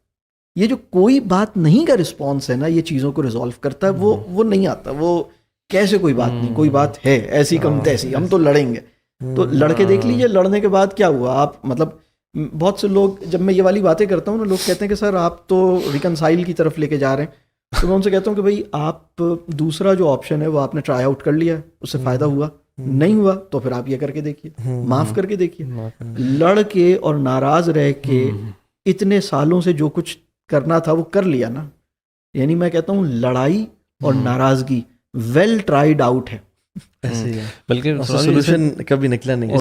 یہ جو کوئی بات نہیں کا رسپانس ہے نا, یہ چیزوں کو ریزالو کرتا ہے. وہ نہیں آتا. وہ کیسے کوئی بات نہیں, کوئی بات ہے, ایسی کم تیسی, ہم تو لڑیں گے. تو لڑکے دیکھ لیجیے, لڑنے کے بعد کیا ہوا. آپ مطلب بہت سے لوگ, جب میں یہ والی باتیں کرتا ہوں نا, لوگ کہتے ہیں کہ سر آپ تو ریکنسائل کی طرف لے کے جا رہے ہیں. تو میں ان سے کہتا ہوں کہ بھائی آپ دوسرا جو آپشن ہے وہ آپ نے ٹرائی آؤٹ کر لیا ہے, اس سے فائدہ ہوا نہیں ہوا تو پھر آپ یہ کر کے دیکھیے, معاف کر کے دیکھیے. لڑ کے اور ناراض رہ کے اتنے سالوں سے جو کچھ کرنا تھا وہ کر لیا نا. یعنی میں کہتا ہوں لڑائی اور ناراضگی ویل ٹرائیڈ آؤٹ ہے. ایسے ہی ہے, بلکہ سولوشن کبھی نکلا نہیں.